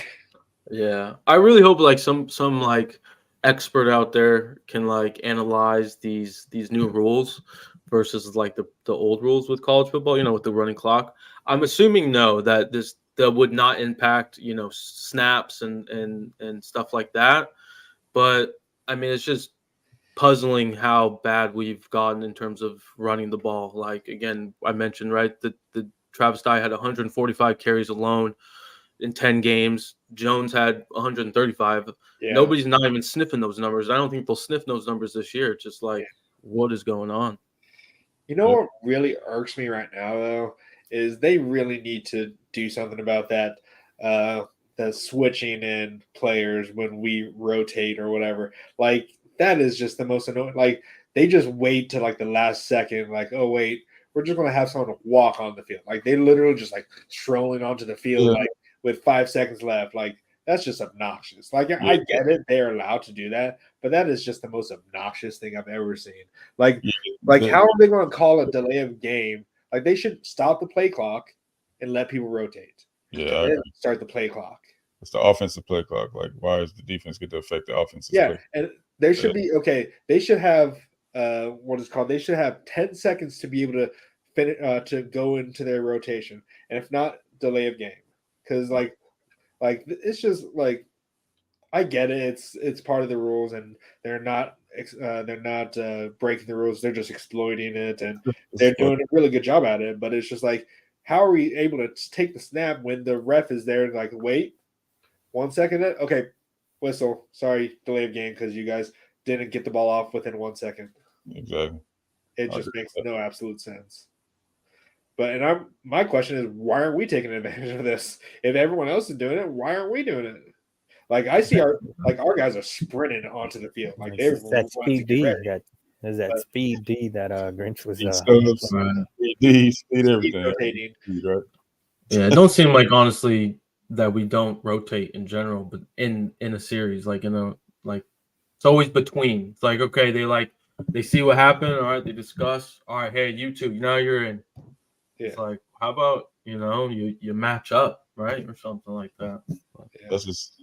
yeah, I really hope like some like expert out there can like analyze these new rules versus like the old rules with college football. With the running clock. I'm assuming no that that would not impact snaps and stuff like that. But I mean, it's just puzzling how bad we've gotten in terms of running the ball. Like again, I mentioned right the Travis Dye had 145 carries alone in 10 games. Jones had 135. Yeah. Nobody's not even sniffing those numbers. I don't think they'll sniff those numbers this year. Just like what is going on? You know what really irks me right now though is they really need to do something about that. The switching in players when we rotate or whatever. Like that is just the most annoying. Like they just wait to like the last second. Like, oh wait, we're just gonna have someone walk on the field. Like they literally just like strolling onto the field like with 5 seconds left. Like that's just obnoxious. Like I get it, they're allowed to do that, but that is just the most obnoxious thing I've ever seen. Like how are they going to call a delay of game? Like they should stop the play clock and let people rotate. Yeah, and then start the play clock. It's the offensive play clock. Like, why does the defense get to affect the offensive play? And there should be they should have what is called. They should have 10 seconds to be able to finish to go into their rotation, and if not, delay of game. Because like it's just like I get it. It's part of the rules, and they're not breaking the rules. They're just exploiting it, and they're doing a really good job at it. But it's just like, how are we able to take the snap when the ref is there? Like, wait, 1 second. Okay, whistle. Sorry, delay of game because you guys didn't get the ball off within 1 second. Exactly. It just makes no absolute sense. But my question is, why aren't we taking advantage of this? If everyone else is doing it, why aren't we doing it? Like I see our guys are sprinting onto the field. Like they're that speed D. There's that speed D that Grinch was speed everything. Rotating. Right? Yeah, it don't seem like honestly that we don't rotate in general, but in a series, like it's always between. It's like okay, they see what happened, all right, they discuss, all right, hey, you two, now you're in. Yeah. It's like, how about you match up, right, or something like that. That's just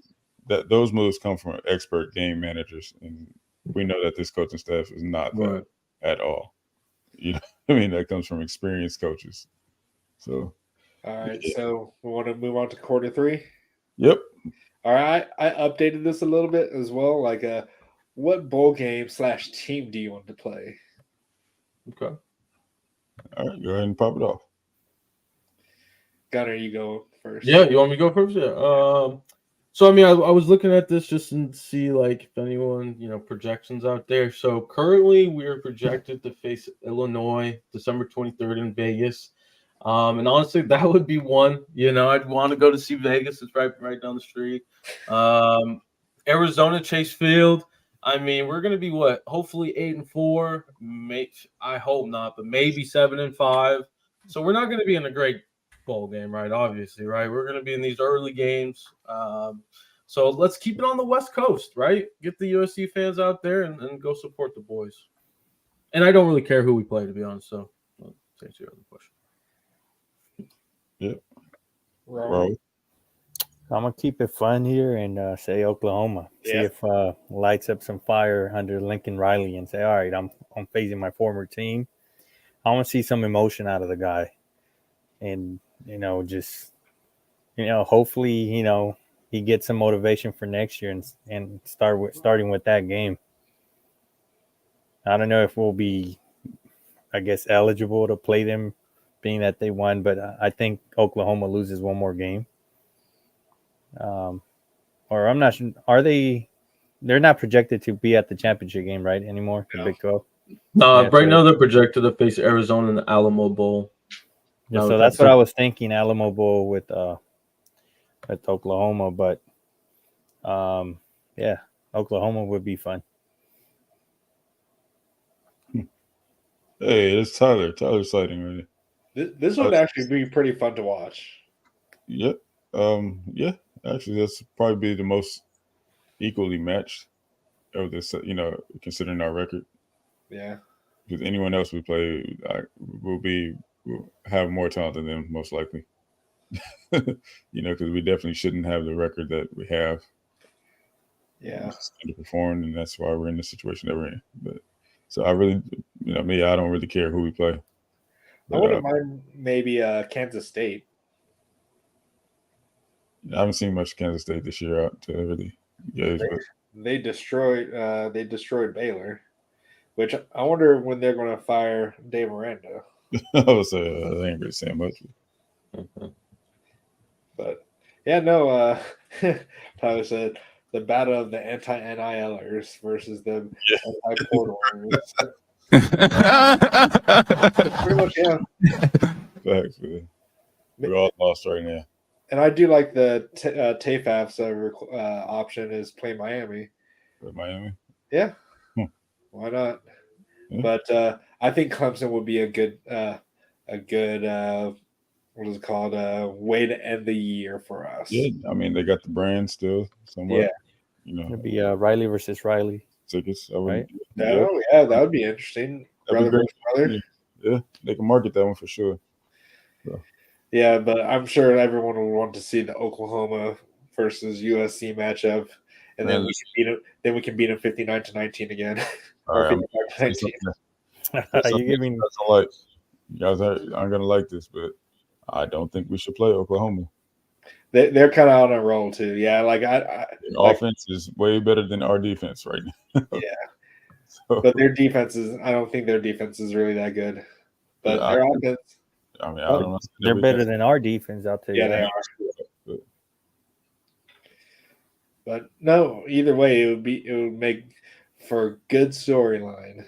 those moves come from expert game managers, and we know that this coaching staff is not that at all. That comes from experienced coaches. So, all right. So we want to move on to quarter 3. Yep. All right. I updated this a little bit as well. Like, what bowl game / team do you want to play? Okay. All right. Go ahead and pop it off. Gunner, you go first. Yeah, you want me to go first? Yeah. So I mean, I was looking at this just to see like if anyone projections out there. So currently we are projected to face Illinois December 23rd in Vegas, and honestly that would be one. I'd want to go to see Vegas. It's right down the street. Arizona Chase Field. I mean, we're gonna be hopefully 8-4. I hope not, but maybe 7-5. So we're not gonna be in a great bowl game, right? Obviously, right? We're going to be in these early games. So let's keep it on the West Coast, right? Get the USC fans out there and go support the boys. And I don't really care who we play, to be honest. So to answer your other question. Yep. Right. I'm going to keep it fun here and say Oklahoma. See if lights up some fire under Lincoln Riley and say, all right, I'm facing my former team. I want to see some emotion out of the guy. And, hopefully, he gets some motivation for next year and starting with that game. I don't know if we'll be, eligible to play them being that they won, but I think Oklahoma loses one more game. Or I'm not sure. Are they? They're not projected to be at the championship game, right, anymore in Big 12? No, right now they're projected to face Arizona in the Alamo Bowl. Yeah, so that's what I was thinking, Alamo Bowl with Oklahoma, but Oklahoma would be fun. Hey, it's Tyler. Tyler's sighting right here. This would actually be pretty fun to watch. Yep. Yeah. Actually, that's probably be the most equally matched of this. Considering our record. Yeah. because anyone else we play will have more talent than them most likely. Because we definitely shouldn't have the record that we have. Yeah. Just underperformed, and that's why we're in the situation that we're in. But so I really, I don't really care who we play. But, I wouldn't mind maybe Kansas State. I haven't seen much Kansas State this year out to really gauge, but They destroyed Baylor, which I wonder when they're going to fire Dave Miranda. I would say they ain't really saying much. But yeah, no. Tyler said the battle of the anti-NILers versus the anti-portalers. Pretty much, yeah. Facts, man. We're all lost right now. And I do like the TAFAF's option is play Miami. But Miami? Yeah. Why not? Yeah. But I think Clemson would be a good what is it called? Way to end the year for us. Yeah, I mean they got the brand still somewhat. Yeah. It'd be Riley versus Riley. Tickets. Right? That would be interesting. That'd be Brother versus brother. Yeah, they can market that one for sure. So. Yeah, but I'm sure everyone will want to see the Oklahoma versus USC matchup, and then we can beat them 59-19 again. All right, 59-19. You giving? You guys aren't gonna like this, but I don't think we should play Oklahoma. They're kind of on a roll too. Yeah, offense is way better than our defense right now. Yeah, but their defense is. I don't think their defense is really that good. But their offense. I mean, I don't know. They're better than our defense. I'll tell you. Yeah, they are. But no, either way, it would make for a good storyline.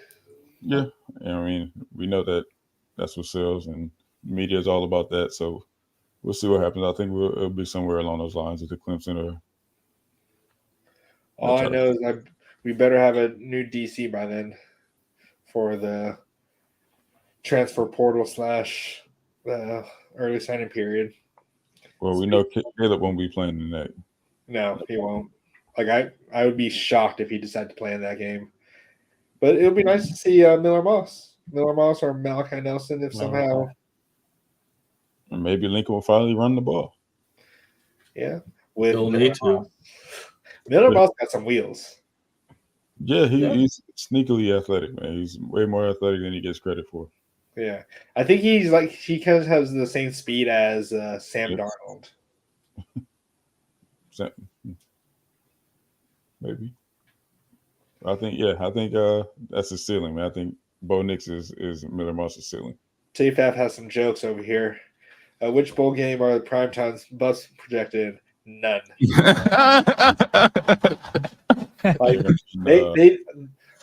Yeah, I mean, we know that's what sells, and media is all about that. So we'll see what happens. I think it'll be somewhere along those lines at the Clemson or. All I know is we better have a new DC by then for the transfer portal / early signing period. Well, we know Caleb won't be playing in that. No, he won't. I would be shocked if he decided to play in that game. But it would be nice to see Miller Moss or Malachi Nelson if somehow. And maybe Lincoln will finally run the ball. Yeah. With Miller Moss. Miller Moss got some wheels. Yeah, he's sneakily athletic, man. He's way more athletic than he gets credit for. Yeah. I think he kind of has the same speed as Sam Darnold. Maybe. I think that's his ceiling, man. I think Bo Nix is Miller Moss's ceiling. TFAF has some jokes over here. Which bowl game are the primetime bus projected? None.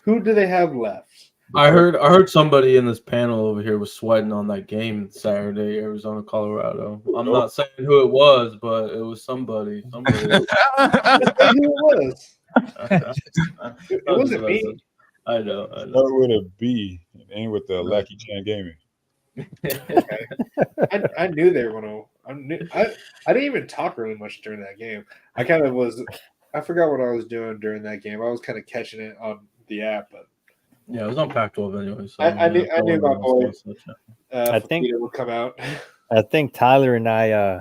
Who do they have left? I heard somebody in this panel over here was sweating on that game Saturday, Arizona, Colorado. I'm not saying who it was, but it was somebody. Who it was? It wasn't me. I know. Start with a B and end with the Lackey Chan Gaming. Okay. I knew they were gonna. I didn't even talk really much during that game. I kind of was. I forgot what I was doing during that game. I was kind of catching it on the app, but yeah, it was on Pac-12 anyway. So I knew my boy. I think it would come out. I think Tyler and I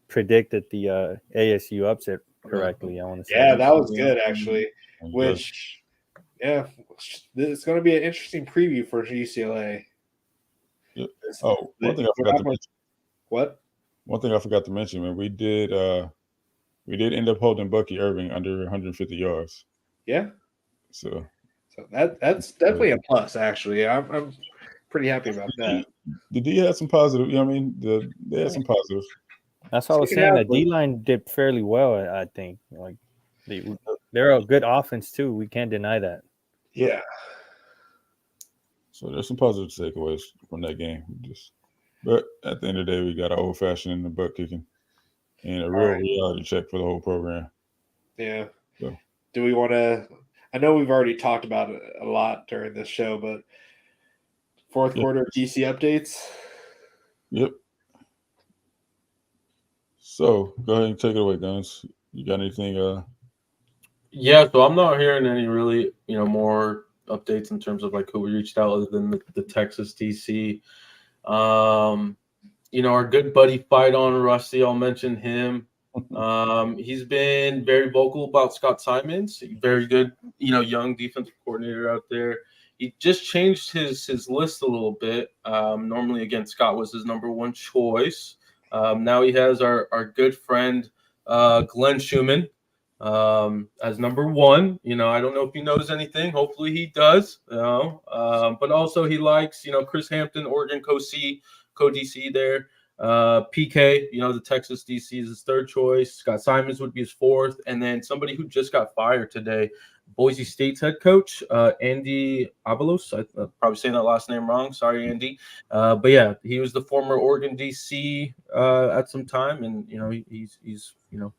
predicted the ASU upset correctly. I want to say. Yeah, that was good actually. Which, yeah, it's going to be an interesting preview for UCLA. Yep. Oh, one thing I forgot to mention. What? One thing I forgot to mention, man, we did end up holding Bucky Irving under 150 yards. Yeah. So that's definitely a plus. Actually, I'm pretty happy about that. The D had some positive. You know what I mean? They had some positives. That's what I was saying. The D line did fairly well. I think they're a good offense too. We can't deny that. Yeah. So there's some positive takeaways from that game. But at the end of the day, we got an old fashioned in the butt kicking and a real reality check for the whole program. Yeah. So. Do we want to? I know we've already talked about it a lot during this show, but fourth quarter DC updates. Yep. So go ahead and take it away, Guns. You got anything? Yeah, so I'm not hearing any really, more updates in terms of like who we reached out other than the Texas DC. Our good buddy Fight On Rusty, I'll mention him. He's been very vocal about Scott Simons, very good, young defensive coordinator out there. He just changed his list a little bit. Normally, again, Scott was his number one choice. Now he has our good friend Glenn Schumann as number one. I don't know if he knows anything. Hopefully he does. But also he likes, Chris Hampton, Oregon co-DC there. PK, the Texas DC is his third choice. Scott Simons would be his fourth. And then somebody who just got fired today, Boise State's head coach, Andy Avalos. I'm probably saying that last name wrong. Sorry, Andy. But yeah, he was the former Oregon DC at some time. And, he's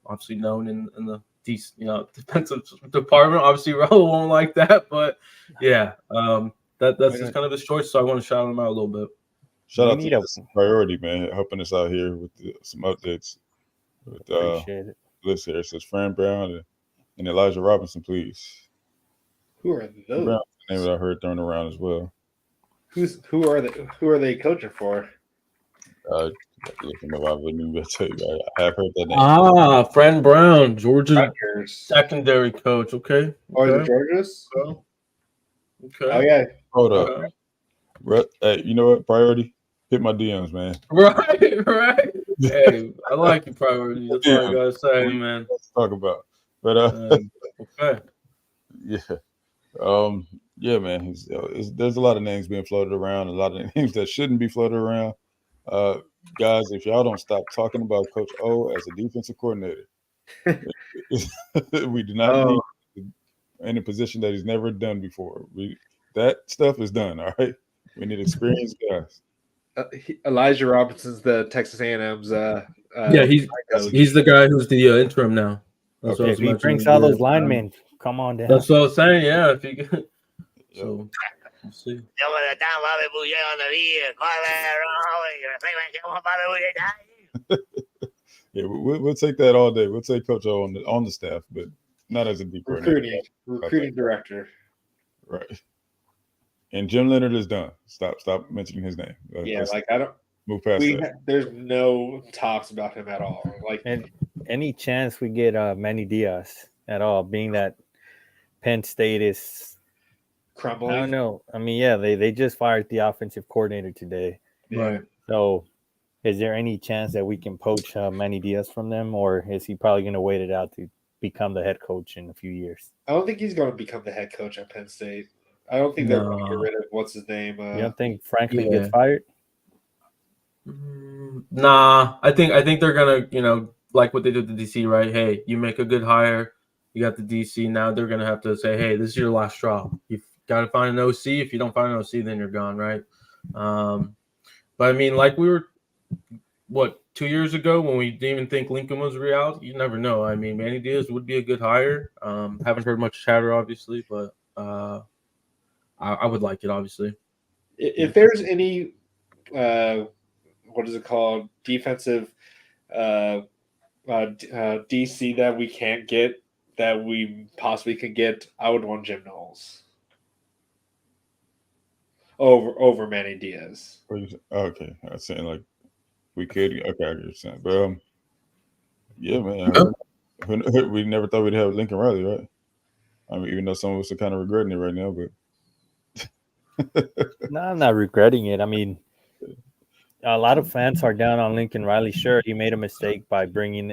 obviously known in the defensive department. Obviously, Raul won't like that. But yeah, that's just kind of his choice. So I want to shout him out a little bit. Shout out to Priority, man, helping us out here with some updates. Appreciate it. List here. It says Fran Brown and Elijah Robinson, please. Who are those? Brown, the name that I heard thrown around as well. Who are they coaching for? I wouldn't even tell you. I have heard that name. Fran Brown, Georgia secondary coach. Okay. Or the Georgia's? Okay. Oh yeah. Hold up. Hey, you know what? Priority. Hit my DMs, man. Right. Hey, I like your Priority. That's what I gotta say, man. Let's talk about. But okay. Yeah, man. There's a lot of names being floated around, a lot of names that shouldn't be floated around. Guys, if y'all don't stop talking about Coach O as a defensive coordinator, we do not need in a position that he's never done before. That stuff is done. All right. We need experienced guys. Elijah Robinson's the Texas A&M's. He's the guy who's the interim now. That's if he brings all those linemen, come on down. That's what I was saying. Yeah, if you get. So we'll see. Yeah, we'll take that all day. We'll take Coach O on the staff, but not as a deep recruiting director. Right. And Jim Leonard is done. Stop mentioning his name. I don't move past that. There's no talks about him at all. And any chance we get Manny Diaz at all, being that Penn State is crumbling. I don't know. I mean, yeah, they just fired the offensive coordinator today. Right. So is there any chance that we can poach Manny Diaz from them, or is he probably going to wait it out to become the head coach in a few years? I don't think he's going to become the head coach at Penn State. I don't think they're going to get rid of what's his name. You don't think Franklin gets fired? Nah, I think they're gonna, like what they did to DC, right? Hey, you make a good hire, you got the DC. Now they're gonna have to say, hey, this is your last straw. You've got to find an OC. If you don't find an OC, then you're gone, right? But I mean, like we were, 2 years ago when we didn't even think Lincoln was reality. You never know. I mean, Manny Diaz would be a good hire. Haven't heard much chatter, obviously, but I would like it, obviously. If there's any, what is it called, defensive DC that we can't get, that we possibly could get, I would want Jim Knowles over Manny Diaz. Okay, I was saying like we could. Okay, I understand. But yeah, man, we never thought we'd have Lincoln Riley, right? I mean, even though some of us are kind of regretting it right now, but. No, I'm not regretting it. I mean, a lot of fans are down on Lincoln Riley. Sure, he made a mistake by bringing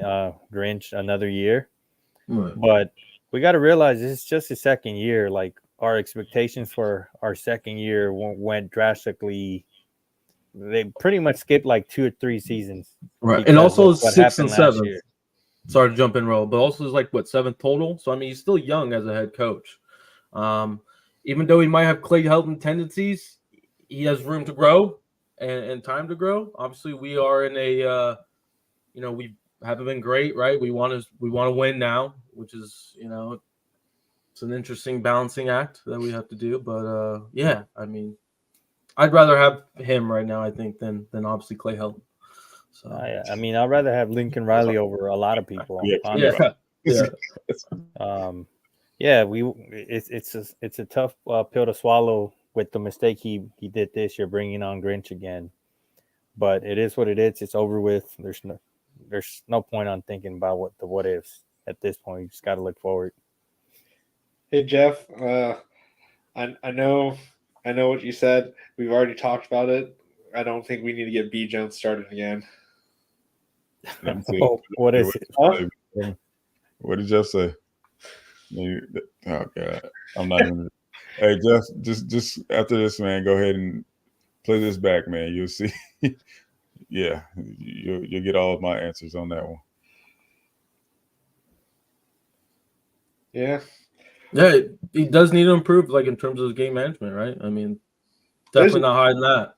Grinch another year. Right. But we got to realize this is just his second year. Like, our expectations for our second year went drastically. They pretty much skipped like 2 or 3 seasons. Right. And also 6th and 7th. Sorry to jump in, Roll, but also is like 7th total. So I mean, he's still young as a head coach. Even though he might have Clay Helton tendencies, he has room to grow and time to grow. Obviously, we are in a, we haven't been great, right? We want to win now, which is, it's an interesting balancing act that we have to do. But yeah, I mean, I'd rather have him right now, I think, than obviously Clay Helton. So I mean, I'd rather have Lincoln Riley over a lot of people. Yeah. Yeah, it's a tough pill to swallow with the mistake he did this year, bringing on Grinch again. But it is what it is. It's over with. There's no point on thinking about what ifs at this point. You just got to look forward. Hey Jeff, I know what you said. We've already talked about it. I don't think we need to get B Jones started again. Let me see. What is it? Huh? What did Jeff say? Oh God, I'm not even. Hey Jeff, just after this, man, go ahead and play this back, man. You'll see. Yeah, you'll get all of my answers on that one. Yeah. Yeah, he does need to improve, like in terms of his game management, right? I mean, definitely not hiding that.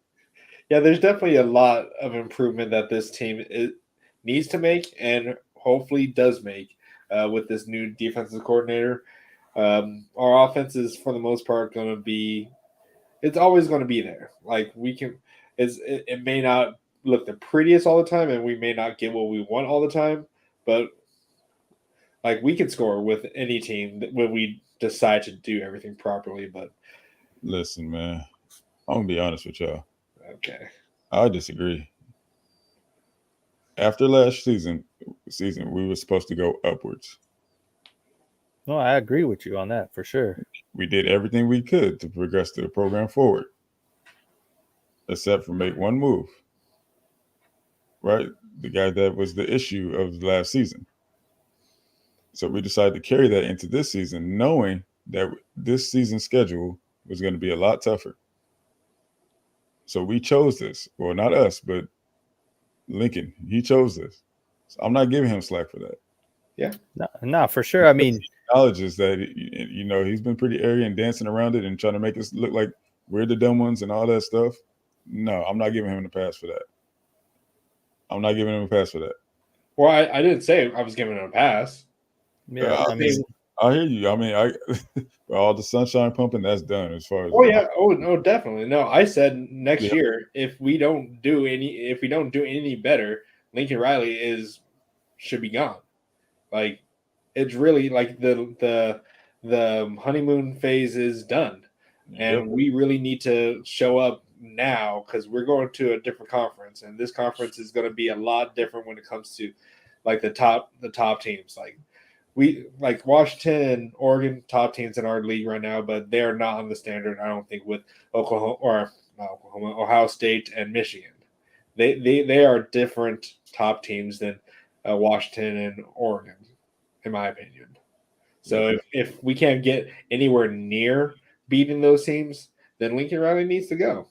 Yeah, there's definitely a lot of improvement that this team needs to make, and hopefully does make with this new defensive coordinator. Our offense is, for the most part, going to be. It's always going to be there. Like we can, it may not look the prettiest all the time, and we may not get what we want all the time, but like we can score with any team when we decide to do everything properly. But Listen, man, I'm gonna be honest with y'all. okay, I disagree. After last season, we were supposed to go upwards. No, I agree with you on that for sure. We did everything we could to progress the program forward, except for make one move. Right, the guy that was the issue of last season. So we decided to carry that into this season, knowing that this season's schedule was going to be a lot tougher. So we chose this. Well, not us, but Lincoln. He chose this. So I'm not giving him slack for that. yeah, No, for sure. I mean, he acknowledges that he's been pretty arrogant, dancing around it, and trying to make us look like we're the dumb ones and all that stuff. No, I'm not giving him the pass for that. I'm not giving him a pass for that. well, I didn't say I was giving him a pass. yeah, I mean, I hear you. I mean, all the sunshine pumping, that's done as far as. Oh yeah. Oh no, definitely. No, I said next Yeah. year if we don't do any better, Lincoln Riley should be gone. Like it's really like the honeymoon phase is done, and Yep. we really need to show up now because we're going to a different conference, and this conference is going to be a lot different when it comes to like the top teams. Like we like Washington and Oregon, top teams in our league right now, but they're not on the standard. I don't think with Ohio State and Michigan. They are different top teams than Washington and Oregon, in my opinion. So if we can't get anywhere near beating those teams, then Lincoln Riley needs to go.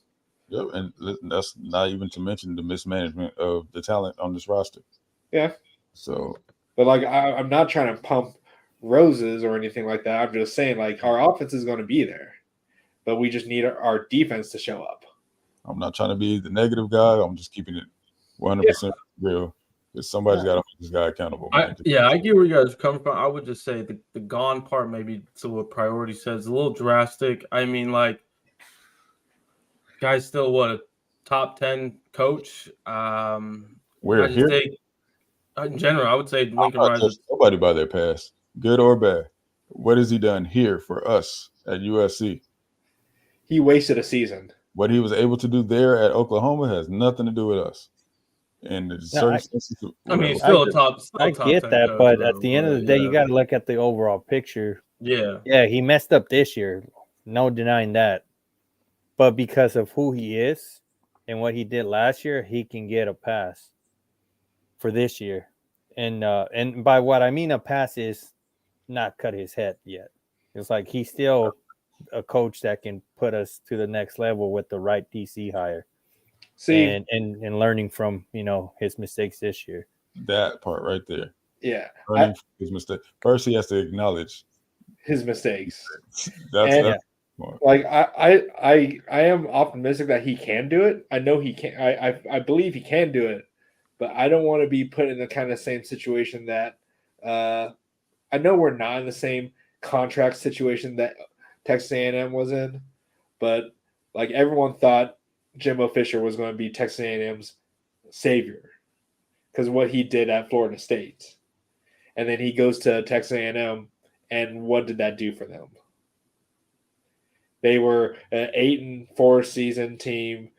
Yep, and that's not even to mention the mismanagement of the talent on this roster. Yeah. So, but like I'm not trying to pump roses or anything like that. I'm just saying like our offense is going to be there, but we just need our defense to show up. I'm not trying to be the negative guy. I'm just keeping it 100% real. Because somebody's got to make this guy accountable. I get where you guys are coming from. I would just say the gone part maybe to what priority says a little drastic. I mean, like, guy's still a top 10 coach. Where here? In general, I would say Lincoln Riley. Nobody by their past, good or bad. What has he done here for us at USC? He wasted a season. What he was able to do there at Oklahoma has nothing to do with us. And the circumstances. I mean, he's still a top. I get that, coach, but at the end of the day, you got to look at the overall picture. Yeah. Yeah, he messed up this year. No denying that. But because of who he is and what he did last year, he can get a pass for this year. And by what I mean a pass is not cut his head yet. It's like he's still a coach that can put us to the next level with the right DC hire. See, and learning from his mistakes this year. That part right there. Yeah, learning from his mistake. First, he has to acknowledge his mistakes. That's like I am optimistic that he can do it. I know he can. I believe he can do it, but I don't want to be put in the kind of same situation that I know we're not in the same contract situation that Texas A&M was in, but like everyone thought Jimbo Fisher was going to be Texas A&M's savior because of what he did at Florida State. And then he goes to Texas A&M And what did that do for them? They were an 8-4 season team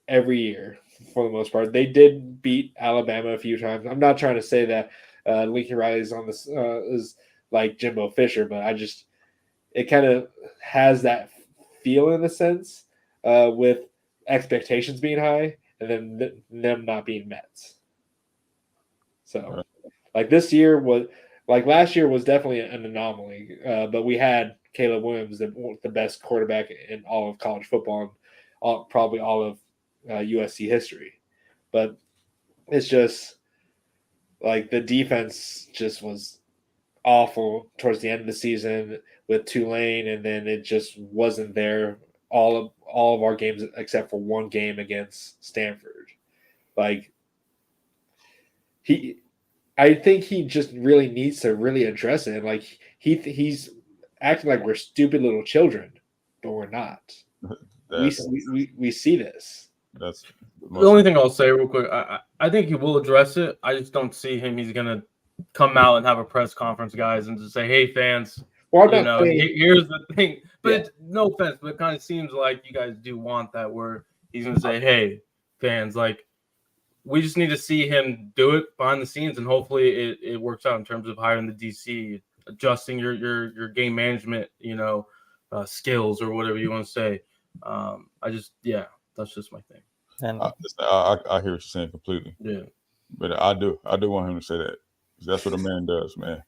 every year for the most part. They did beat Alabama a few times. I'm not trying to say that Lincoln Riley is on this is like Jimbo Fisher, but it kind of has that feel in a sense with expectations being high and then them not being met. So, like this year was like last year was definitely an anomaly, but we had Caleb Williams, the best quarterback in all of college football and probably all of USC history. But it's just like the defense just was awful towards the end of the season with Tulane, and then it just wasn't there all of our games except for one game against Stanford. Like I think he just really needs to really address it. Like he's acting like we're stupid little children, but we're not. We see this. That's the only thing I'll say real quick. I think he will address it. I just don't see him. He's gonna come out and have a press conference, guys, and just say, "Hey, fans, well, here's the thing." But Yeah. no offense, but it kind of seems like you guys do want that, where he's gonna say, "Hey, fans, like." We just need to see him do it behind the scenes, and hopefully it works out in terms of hiring the DC, adjusting your game management, skills or whatever you want to say. That's just my thing. And I hear what you're saying completely. Yeah, But I do want him to say that. That's what a man does, man.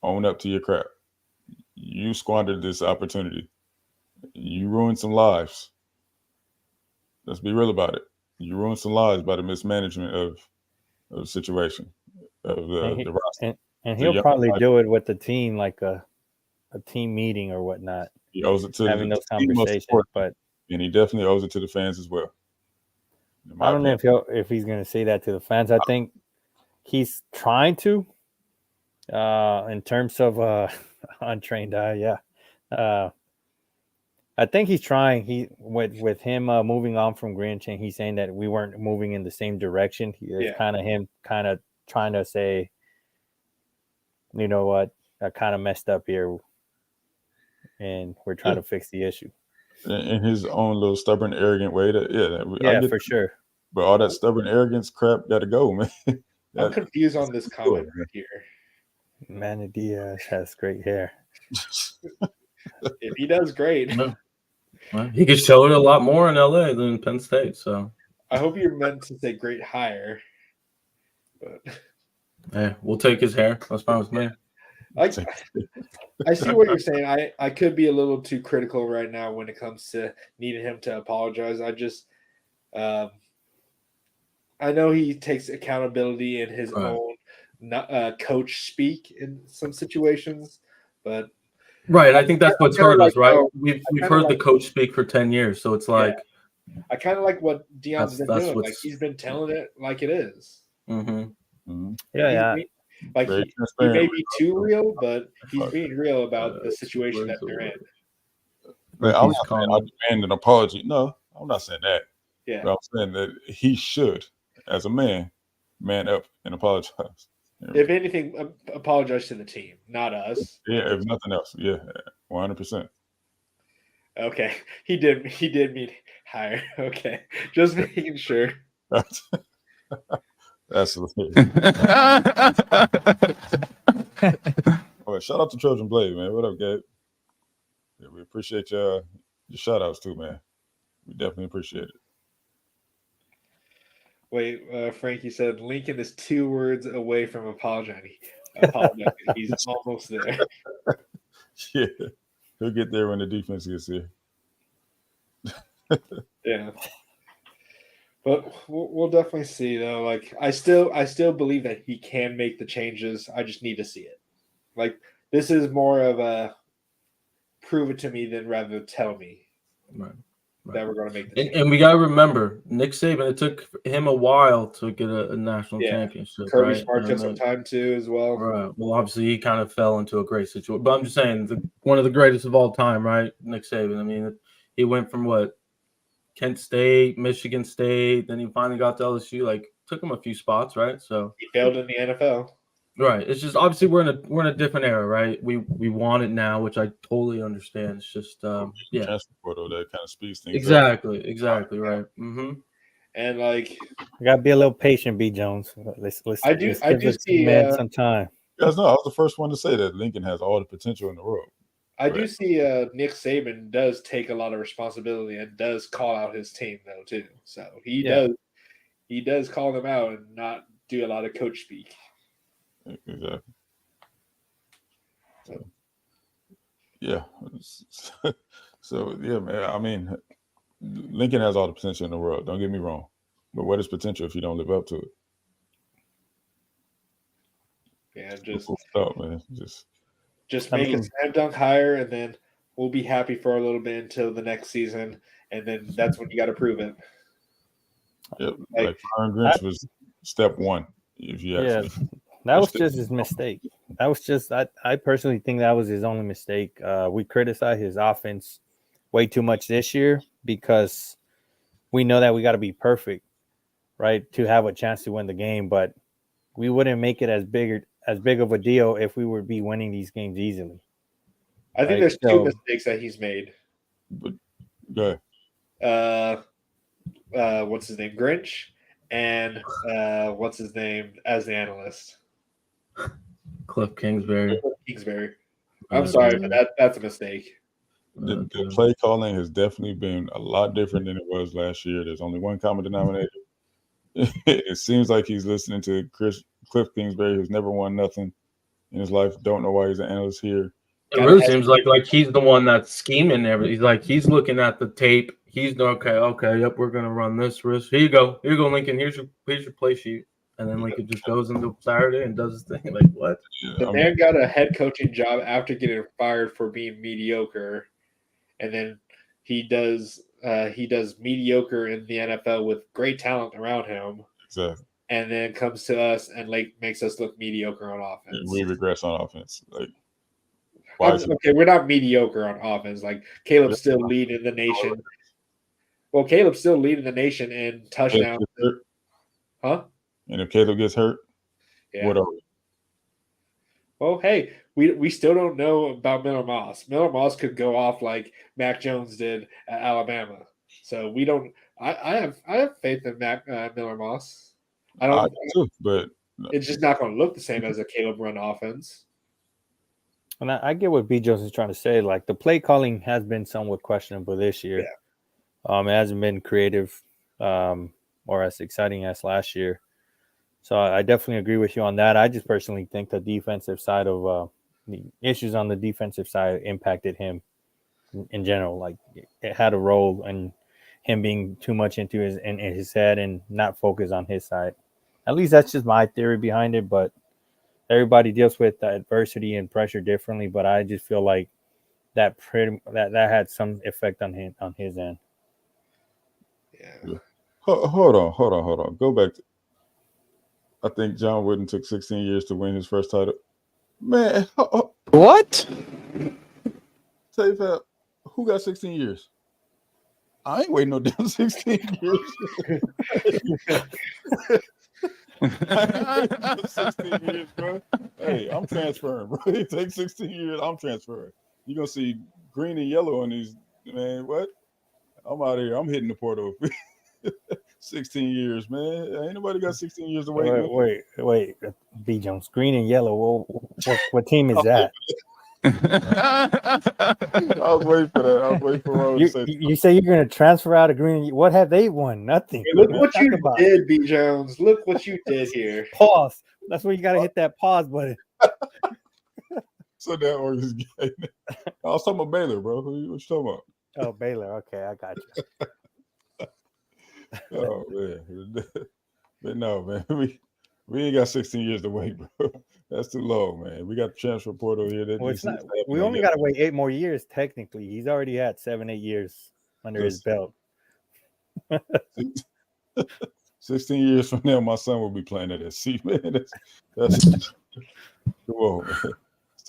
Own up to your crap. You squandered this opportunity. You ruined some lives. Let's be real about it. You ruined some lives by the mismanagement of the situation of the roster. And he'll probably do it with the team, like a team meeting or whatnot. He owes it to having those team, conversations, but and he definitely owes it to the fans as well. I don't know if he's going to say that to the fans. I think he's trying to. In terms of untrained eye, yeah. I think he's trying. He with him moving on from Grinch, and he's saying that we weren't moving in the same direction. It's kind of him trying to say, you know what, I kind of messed up here, and we're trying to fix the issue. In his own little stubborn, arrogant way. For sure. But all that stubborn arrogance crap got to go, man. I'm confused on this comment right here. Manny Diaz has great hair. If he does great. Well, he could show it a lot more in LA than Penn State. So I hope you're meant to say great hire. But hey, we'll take his hair. That's fine with me. I see what you're saying. I could be a little too critical right now when it comes to needing him to apologize. I just I know he takes accountability in his own coach speak in some situations, but right. I think that's what's hurt us, right? We've heard the coach speak for 10 years, so it's like I kind of like what Deion's been doing. Like he's been telling it like it is. Mm-hmm. Mm-hmm. Yeah. Like he may be too real, but he's being real about the situation that they're in. But I'm not saying I demand an apology. No, I'm not saying that. Yeah. But I'm saying that he should, as a man up and apologize. If anything, apologize to the team, not us. Yeah, if nothing else. Yeah, 100%. Okay. He did mean higher. Okay. Just making sure. That's oh, shout out to Trojan Blade, man. What up, Gabe? Yeah, we appreciate your shout outs too, man. We definitely appreciate it. Wait, Frankie said Lincoln is 2 words away from apologizing. He's almost there. Yeah, he'll get there when the defense gets here. Yeah. But we'll definitely see, though. Like I still believe that he can make the changes. I just need to see it. Like this is more of a prove it to me than rather tell me that we're going to make the change. And we got to remember, Nick Saban, it took him a while to get a national championship. Kirby Smart took some time too as well. Right. Well, obviously he kind of fell into a great situation. But I'm just saying, one of the greatest of all time, right? Nick Saban. I mean, he went from Kent State, Michigan State, then he finally got to LSU. Like, took him a few spots, right? So he failed in the NFL. Right. It's just obviously we're in a different era, right? We want it now, which I totally understand. It's just yeah. Transfer portal that kind of speeds things up. Exactly, right. Mm-hmm. And like You gotta be a little patient, B. Jones. Let's I do give this see man some time. You guys know I was the first one to say that Lincoln has all the potential in the world. I do see Nick Saban does take a lot of responsibility and does call out his team though too. So he does call them out and not do a lot of coach speak. Exactly. So, yeah. So yeah, man. I mean, Lincoln has all the potential in the world. Don't get me wrong, but what is potential if you don't live up to it? Yeah, man. Just make a slam dunk hire, and then we'll be happy for a little bit until the next season, and then that's when you got to prove it. Yep, like firing Grinch was step one. If you ask me. That was just his mistake. That was just I personally think that was his only mistake. We criticized his offense way too much this year because we know that we got to be perfect, right, to have a chance to win the game. But we wouldn't make it as big of a deal if we would be winning these games easily. I think there's two mistakes that he's made. But go ahead. What's his name? Grinch, and what's his name as the analyst? Cliff Kingsbury. I'm sorry, but that's a mistake. The play calling has definitely been a lot different than it was last year. There's only one common denominator. It seems like he's listening to Cliff Kingsbury, who's never won nothing in his life. Don't know why he's an analyst here. It really seems like he's the one that's scheming everything. He's looking at the tape. He's okay. Yep, we're gonna run this risk. Here you go, Lincoln. Here's your play sheet. And then Lincoln just goes into Saturday and does his thing. Like what? The man got a head coaching job after getting fired for being mediocre, and then he does mediocre in the NFL with great talent around him. Exactly. And then comes to us and makes us look mediocre on offense. And we regress on offense. We're not mediocre on offense. Like Caleb's still leading the nation. Well, Caleb's still leading the nation in touchdowns. Huh? And if Caleb gets hurt, what are we? Well, hey, we still don't know about Miller Moss. Miller Moss could go off like Mac Jones did at Alabama. So we don't. I have faith in Miller Moss. I don't. Too, but it's just not going to look the same as a Caleb run offense. And I get what B. Jones is trying to say. Like the play calling has been somewhat questionable this year. Yeah. It hasn't been creative or as exciting as last year. So I definitely agree with you on that. I just personally think the defensive side of the issues on the defensive side impacted him in general. Like it had a role in him being too much into his head and not focus on his side. At least that's just my theory behind it. But everybody deals with adversity and pressure differently. But I just feel like that had some effect on his end. Yeah. Hold on. Go back to. I think John Wooden took 16 years to win his first title. Man, what? Tell you that, who got 16 years? I ain't waiting no damn 16 years. 16 years, bro. Hey, I'm transferring, bro. It takes 16 years. I'm transferring. You're gonna see green and yellow on these, man. What? I'm out of here. I'm hitting the portal. 16 years, man. Ain't nobody got 16 years to wait. Wait. B. Jones, green and yellow. What team is that? I was waiting for that. I was waiting for Ron to say that. You say you're going to transfer out of green. What have they won? Nothing. Hey, look what you did, B. Jones. Look what you did here. Pause. That's where you got to hit that pause button. So that was I was talking about Baylor, bro. What you talking about? Oh, Baylor. Okay, I got you. Oh man, but no, man, we ain't got 16 years to wait, bro. That's too long, man. We got the transfer portal here. We only got to wait 8 more years. Technically, he's already had 7-8 years under his belt. 16 years from now, my son will be playing at SC, man. That's too old, man.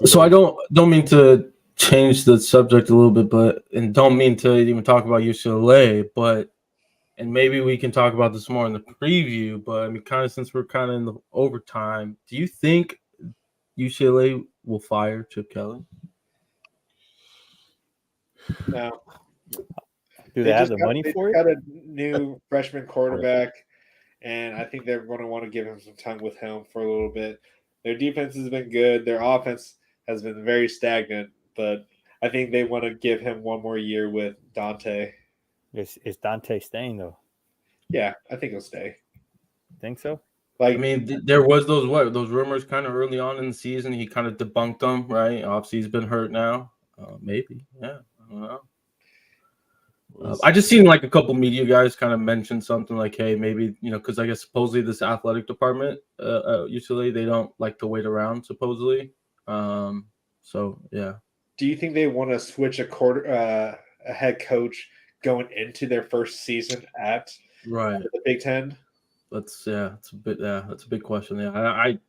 So I don't mean to change the subject a little bit, and don't mean to even talk about UCLA, and maybe we can talk about this more in the preview, but I mean, kind of since we're kind of in the overtime, do you think UCLA will fire Chip Kelly? No. Do they have just the got- money they for just it? got a new freshman quarterback, and I think they're going to want to give him some time with him for a little bit. Their defense has been good. Their offense has been very stagnant, but I think they want to give him one more year with Dante. Is Dante staying though? Yeah, I think he'll stay. Think so? Like, I mean, there was those rumors kind of early on in the season. He kind of debunked them, right? Obviously, he's been hurt now. Maybe, yeah. I don't know. I just seen like a couple media guys kind of mention something like, "Hey, maybe because I guess supposedly this athletic department, UCLA, they don't like to wait around supposedly. So yeah." do you think they want to switch a head coach going into their first season at Right. the Big Ten? That's a big question. Yeah, I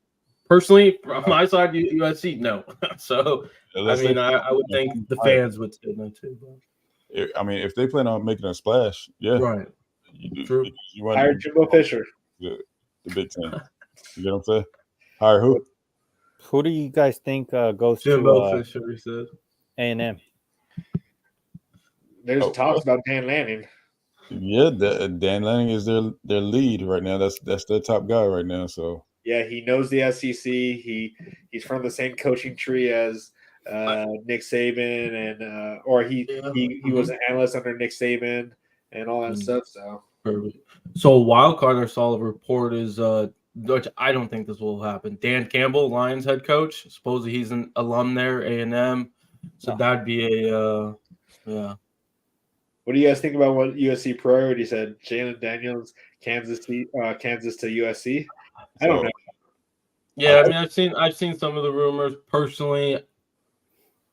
personally from my side, USC, no. So I mean, I would think the fans would say no too. But. I mean, if they plan on making a splash, yeah, Right. you do. True. You want Hire Jimbo Fisher. the Big Ten. You know what I'm saying? Hire who? Who do you guys think goes Jimbo to Fisher, he said. A&M? There's talks about Dan Lanning. Yeah, Dan Lanning is their lead right now. That's their top guy right now. So Yeah, he knows the SEC. He's from the same coaching tree as Nick Saban, and or he was an analyst under Nick Saban and all that stuff. So perfect. So wild card I saw the report is which I don't think this will happen. Dan Campbell, Lions head coach. Supposedly he's an alum there, A&M. So that'd be a yeah. what do you guys think about what USC priority said? Jalen Daniels, Kansas to USC. I don't know. Yeah, I mean, I've seen some of the rumors. Personally,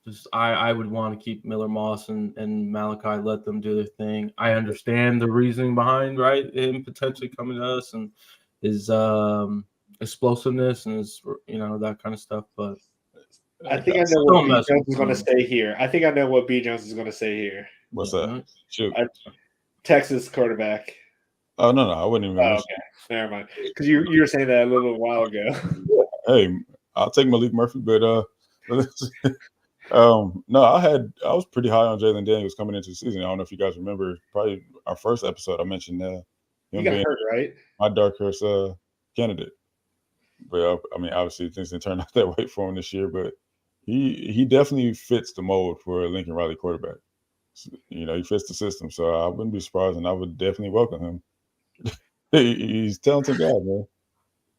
just I would want to keep Miller Moss and Malachi, let them do their thing. I understand the reasoning behind him potentially coming to us and his explosiveness and his that kind of stuff. But I think I know what B. Jones is going to say here. I think I know what B. Jones is going to say here. what's that? Shoot. Texas quarterback. Oh no, I wouldn't even. Okay, never mind. Because you were saying that a little while ago. Hey, I'll take Malik Murphy, but no, I was pretty high on Jalen Daniels coming into the season. I don't know if you guys remember, probably our first episode. I mentioned him got hurt, right? My dark horse candidate. But I mean, obviously things didn't turn out that way for him this year. But he definitely fits the mold for a Lincoln Riley quarterback. He fits the system, so I wouldn't be surprised, and I would definitely welcome him. He's a talented guy, man.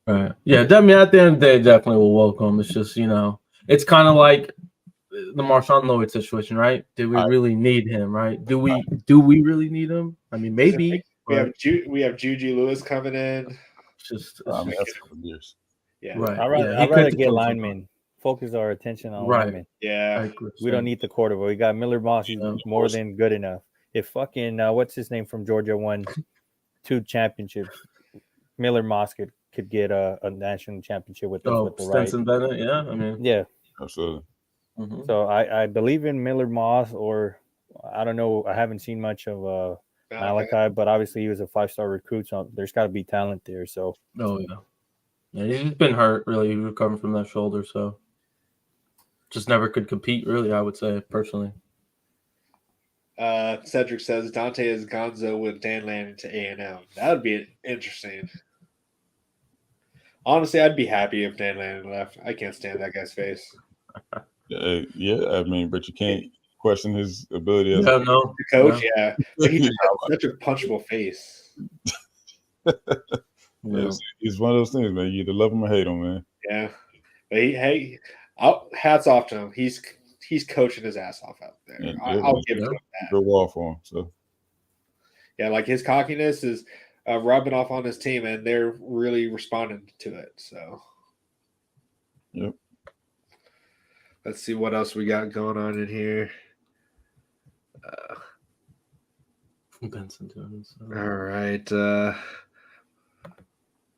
Right. Yeah, I mean, at the end of the day, definitely will welcome. It's just, it's kind of like the Marshawn Lloyd situation, right? Did we really need him, right? Do we really need him? I mean, maybe. We have Juju Lewis coming in. It's I mean, that's for years. Yeah. Right. I'd rather get linemen. Focus our attention on linemen. Yeah. We don't need the quarterback. We got Miller Moss. He's more than good enough. If fucking what's his name from Georgia won 2 championships, Miller Moss could get a national championship with us with the Stetson Bennett, yeah. I mean, yeah, absolutely. Mm-hmm. So I believe in Miller Moss, or I don't know. I haven't seen much of Malachi, but obviously he was a 5-star recruit, so there's got to be talent there. So yeah, he's been hurt. Really, he recovered from that shoulder, so just never could compete. Really, I would say personally. Cedric says Dante is Gonzo with Dan Lanning to A&M. That would be interesting. Honestly, I'd be happy if Dan Lanning left. I can't stand that guy's face. Yeah, I mean, but you can't question his ability as a coach. Yeah, but he just has such a punchable face. It's one of those things, man. You either love him or hate him, man. Yeah, but hats off to him. He's coaching his ass off out there. Yeah, I'll give him that. Good wall for him. So yeah, like his cockiness is rubbing off on his team, and they're really responding to it. So yep. Let's see what else we got going on in here. Benson doing so. All right.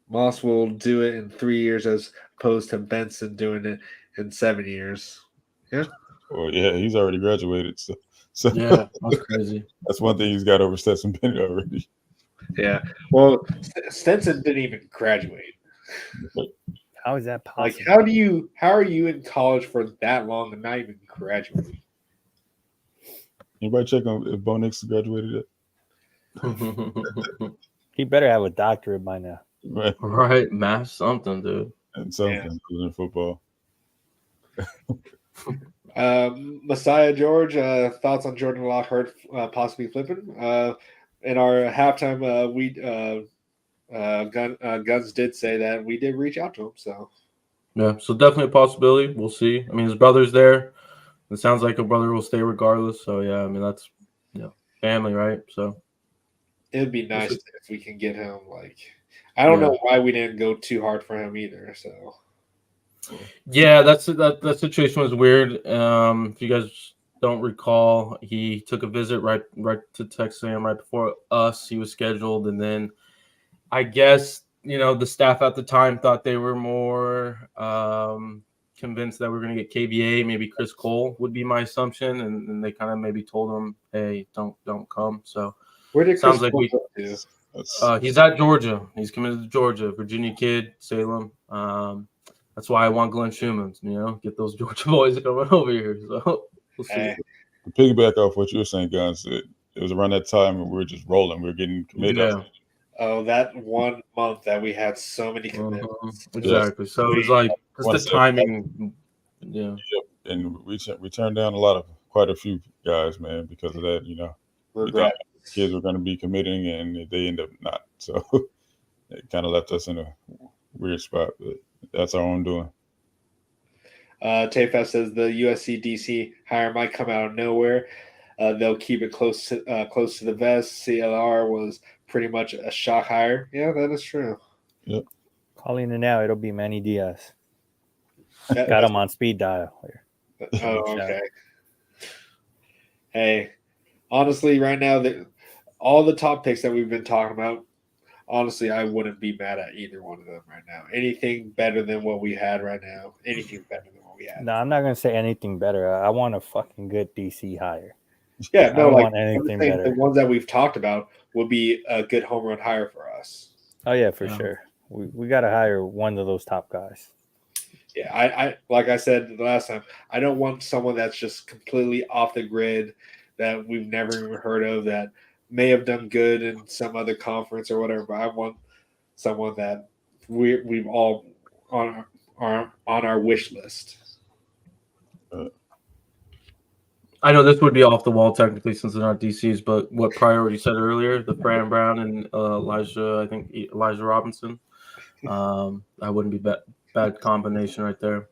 Moss will do it in 3 years as opposed to Benson doing it in 7 years. Yeah. Well, yeah, he's already graduated. So yeah, that's crazy. That's one thing he's got over Stetson Bennett already. Yeah. Well, Stetson didn't even graduate. How is that Like, possible? how are you in college for that long and not even graduating? Anybody check on if Bo Nix graduated He better have a doctorate by now. yet? Right. Right, math something, dude. And something, including football. Messiah George, thoughts on Jordan Lockhart possibly flipping? In our halftime, Guns did say that we did reach out to him. So Yeah, so definitely a possibility. We'll see. I mean, his brother's there. It sounds like a brother will stay regardless. So yeah, I mean that's family, right? So it would be we'll nice see. if we can get him. Like, I don't know why we didn't go too hard for him either. So Yeah, that situation was weird. If you guys don't recall, he took a visit right to Texas A&M right before us. He was scheduled, and then I guess the staff at the time thought they were more convinced that we're going to get KBA. Maybe Chris Cole would be my assumption, and they kind of maybe told him, "Hey, don't come." So where did Chris sounds like Paul go to? he's at Georgia. He's committed to Georgia, Virginia kid, Salem. That's why I want Glenn Schumann, get those Georgia boys coming over here. So we'll see. Hey, To piggyback off what you were saying, Guns, it was around that time when we were just rolling. We were getting committed. Yeah. oh, that 1 month that we had so many commitments. Exactly. So it was like just the timing. Yeah. And we turned down quite a few guys, man, because of that. We thought kids were going to be committing, and they end up not. So it kind of left us in a weird spot, but that's our own doing. Tayfest says the USC DC hire might come out of nowhere. They'll keep it close to the vest. CLR was pretty much a shock hire. Yeah, that is true. Yep. Calling it now, it'll be Manny Diaz. Got him on speed dial here. Oh, okay. Hey, honestly, right now, all the top picks that we've been talking about, honestly, I wouldn't be mad at either one of them right now. Anything better than what we had right now. Anything better than what we had. No, I'm not going to say anything better. I want a fucking good DC hire. Yeah, no, I don't like want anything better. The ones that we've talked about will be a good home run hire for us. Oh, yeah, for sure. We got to hire one of those top guys. Yeah, I like I said the last time, I don't want someone that's just completely off the grid that we've never even heard of that may have done good in some other conference or whatever. But I want someone that we've all on our wish list. I know this would be off the wall technically since they're not DCs, but what Priority said earlier, the Brandon Brown and Elijah Robinson, that wouldn't be bad combination right there.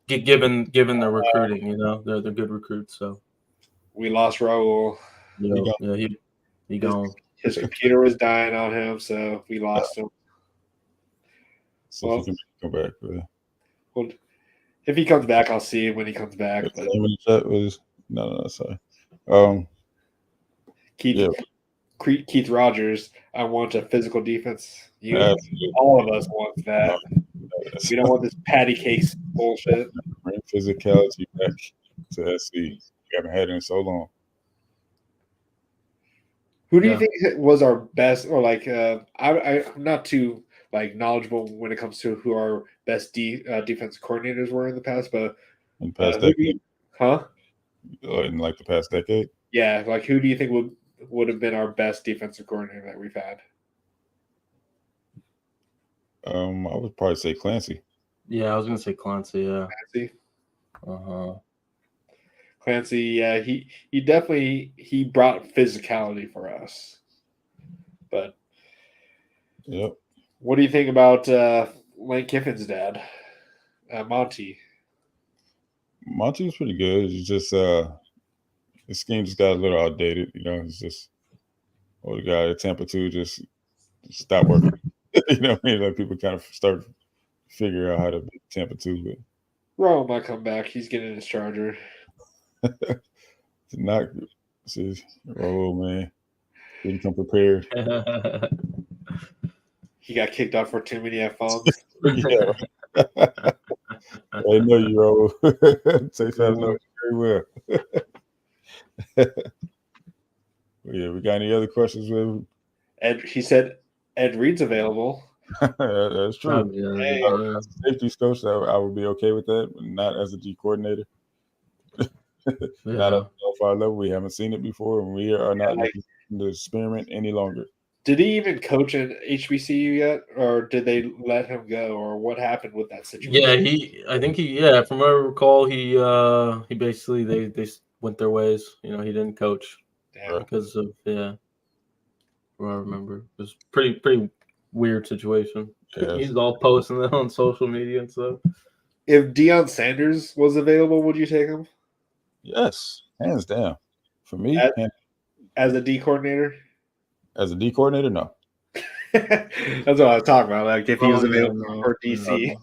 Given their recruiting, they're good recruits. So we lost Raul. He gone. His computer was dying on him, so we lost him. So if he can come back, well, if he comes back, I'll see him when he comes back. But the chat was no, sorry. Keith Rogers, I want a physical defense. All of us want that. We don't want this patty cakes bullshit. Bring physicality back to SC. We haven't had it in so long. Who do you think was our best, or like I'm not too knowledgeable when it comes to who our best defense coordinators were in the past, but in the past decade, in the past decade, yeah, who do you think would have been our best defensive coordinator that we've had? I would probably say Clancy. Yeah, I was gonna say Clancy. Yeah. Clancy. Clancy, yeah, he definitely brought physicality for us. But yep. What do you think about Lane Kiffin's dad, Monty? Monty was pretty good. It's just his scheme just got a little outdated. It's just the guy at Tampa 2 just stopped working. People kind of start to figure out how to beat Tampa 2. But Raul might come back. He's getting his charger. Not see Raul, man. Didn't come prepared. He got kicked off for too many F-bombs. Yeah. I know you, Raul. Take that note very well. Yeah, we got any other questions? He said Ed Reed's available. That's true. Hey. As a safeties coach, I would be okay with that, but not as a D coordinator. Not at the L5 level. We haven't seen it before, and we are not looking to experiment any longer. Did he even coach in HBCU yet, or did they let him go, or what happened with that situation? Yeah, from what I recall, he basically they went their ways. You know, he didn't coach because of what I remember. It was pretty weird situation. Yes. He's all posting it on social media and stuff. If Deion Sanders was available, would you take him? Yes, hands down. For me, as a D coordinator? As a D coordinator, no. That's what I was talking about. Like if he was available for DC.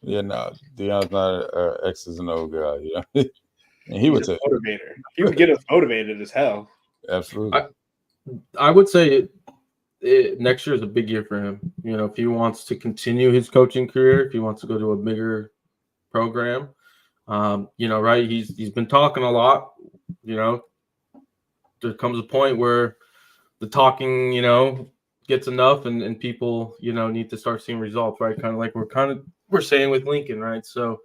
Yeah, no. Deion's not an X's and O guy. You know? And he would take motivator. He would get us motivated as hell. Absolutely. I would say next year is a big year for him. You know, if he wants to continue his coaching career, if he wants to go to a bigger program, you know, right? He's been talking a lot. You know, there comes a point where the talking, you know, gets enough, and people, you know, need to start seeing results, right? Kind of like we're saying with Lincoln, right? So,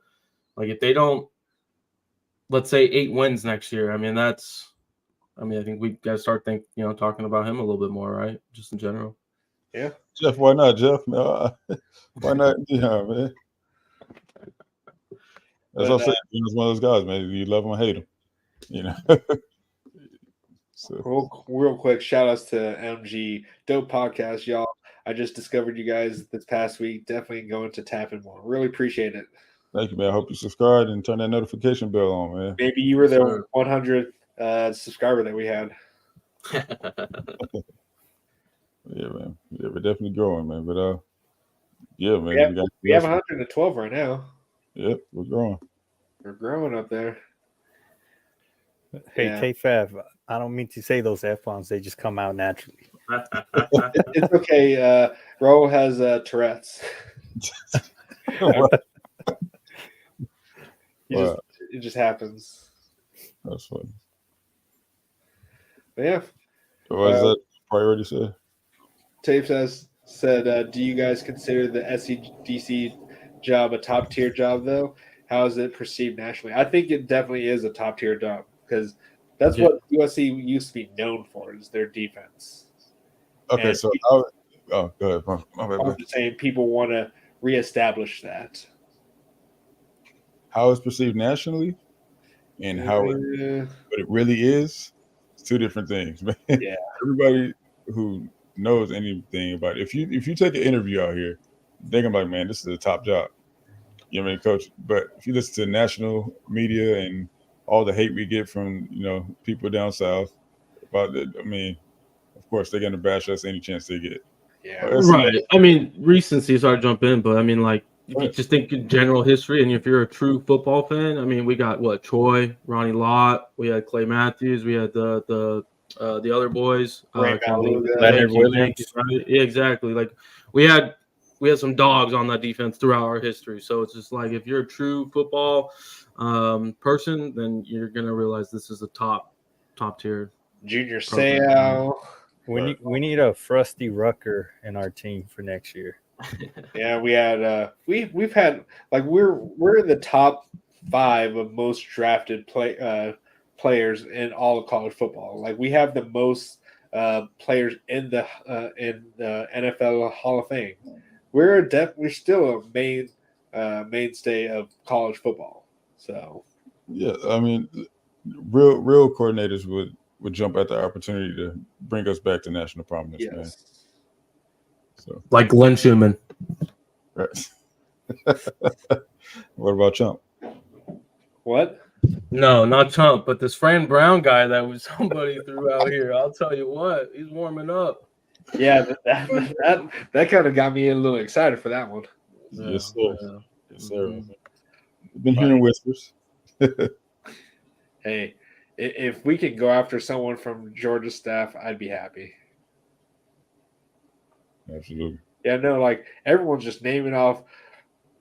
like, if they don't, let's say 8 wins next year, I think we got to start talking about him a little bit more, right? Just in general. Yeah. Jeff, why not, Jeff? Why not? Yeah, man. As I said, he's one of those guys, man. You love him or hate him, you know. So. Real quick, shout outs to MG Dope Podcast, y'all. I just discovered you guys this past week. Definitely going to tap in more. Really appreciate it. Thank you, man. I hope you subscribe and turn that notification bell on, man. Maybe you were the 100th subscriber that we had. Yeah, man. Yeah, we're definitely growing, man. But yeah, man. We have 112 right now. Yep, we're growing. We're growing up there. Hey, K-Fav, I don't mean to say those F-bombs. They just come out naturally. It's okay. Ro has Tourette's. It just happens. That's funny. But yeah. What is that priority say? Tape said, do you guys consider the SCDC job a top tier job though? How is it perceived nationally? I think it definitely is a top tier job because that's what USC used to be known for, is their defense. Okay, and so go ahead. I'm just saying people want to reestablish that. How it's perceived nationally and how what it really is, it's two different things, man. Yeah. Everybody who knows anything about it, if you take an interview out here, they're gonna be like, man, this is a top job. You know what I mean, coach? But if you listen to national media and all the hate we get from, you know, people down south about it, I mean, of course they're gonna bash us any chance they get. Yeah. Right. I mean, recency, sorry to jump in, but I mean, like, if you just think in general history, and if you're a true football fan, I mean, we got Troy, Ronnie Lott, we had Clay Matthews, we had the other boys, Leonard Williams, right? Yeah, exactly. Like we had some dogs on that defense throughout our history. So it's just like if you're a true football person, then you're gonna realize this is a top tier. Junior Seau. We need a Frosty Rucker in our team for next year. Yeah, we had we've had, like, we're in the top 5 of most drafted players in all of college football. Like, we have the most players in the NFL Hall of Fame. We're still a mainstay of college football. So yeah, I mean, real coordinators would jump at the opportunity to bring us back to national prominence, man. So, like Glenn Schumann. Right. What about Chump? What? No, not Chump, but this Fran Brown guy that was somebody threw out here. I'll tell you what, he's warming up. Yeah, that kind of got me a little excited for that one. Yes, sir. Yes, sir. I've been hearing whispers. Hey, if we could go after someone from Georgia staff, I'd be happy. Absolutely. Yeah, no, like, everyone's just naming off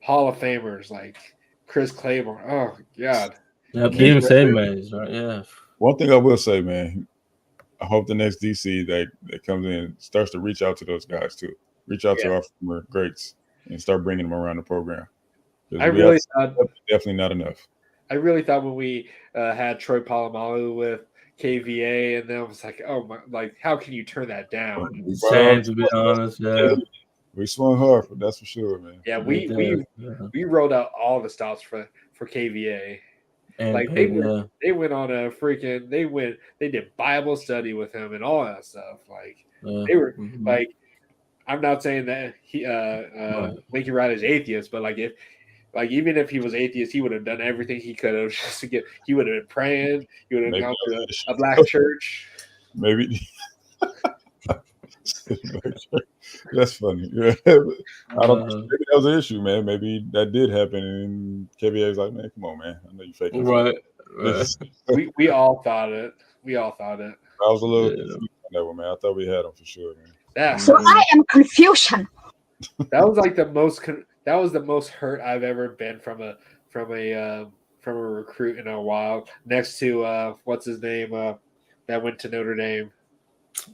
Hall of Famers like Chris Claiborne. Oh, God. Yeah, being same ways, right? Yeah. One thing I will say, man, I hope the next DC that comes in starts to reach out to those guys too. reach out to our former greats and start bringing them around the program. I really thought definitely not enough. I really thought when we had Troy Polamalu with KVA, and then I was like, oh my, like how can you turn that down? Insane, to be honest. Yeah. We swung hard, that's for sure, man. Yeah, we rolled out all the stops for KVA. And like they went on a freaking they did Bible study with him and all that stuff. Like they were like, I'm not saying that he Lincoln Riley's atheist, but like even if he was atheist, he would have done everything he could have just to get. He would have been praying. He would have gone to a black church. Maybe. That's funny. Yeah. I don't. Maybe that was an issue, man. Maybe that did happen, and KBA was like, "Man, come on, man. I know you faking." Right. we all thought it. We all thought it. I was a little confused on that one, man. I thought we had him for sure, man. Yeah. So I am confusion. That was like the most. That was the most hurt I've ever been from a recruit in a while. Next to what's his name that went to Notre Dame.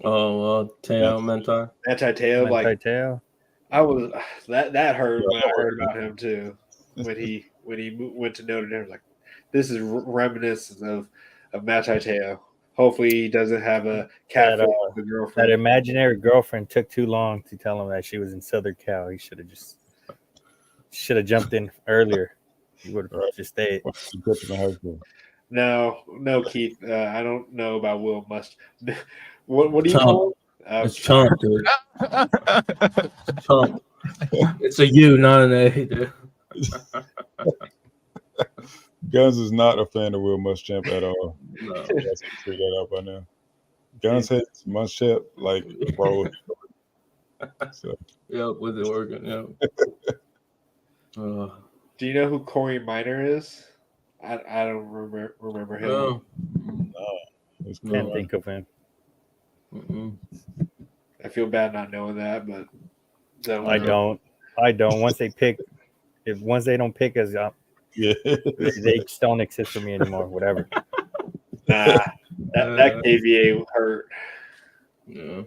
Oh, Teo Mentai. Teo, like Teo. I was that hurt when I heard about him too. When he went to Notre Dame, like this is reminiscent of Mattai Teo. Hopefully, he doesn't have a catfish with a girlfriend. That imaginary girlfriend took too long to tell him that she was in Southern Cal. He should have jumped in earlier. He would have just stayed. No, Keith. I don't know about Will Must. What do you call it? It's Chump, dude. Chump. It's a U, not an A, dude. Guns is not a fan of Will Muschamp at all. No. Let's figure that out by now. Guns hates Muschamp like bro. So. Yep, with the Oregon. Yep. Do you know who Corey Minor is? I don't remember him. No. Can't think of him. I feel bad not knowing that, but I don't. Once they don't pick us up, they just don't exist for me anymore. Whatever. Nah, that KVA hurt. Yeah.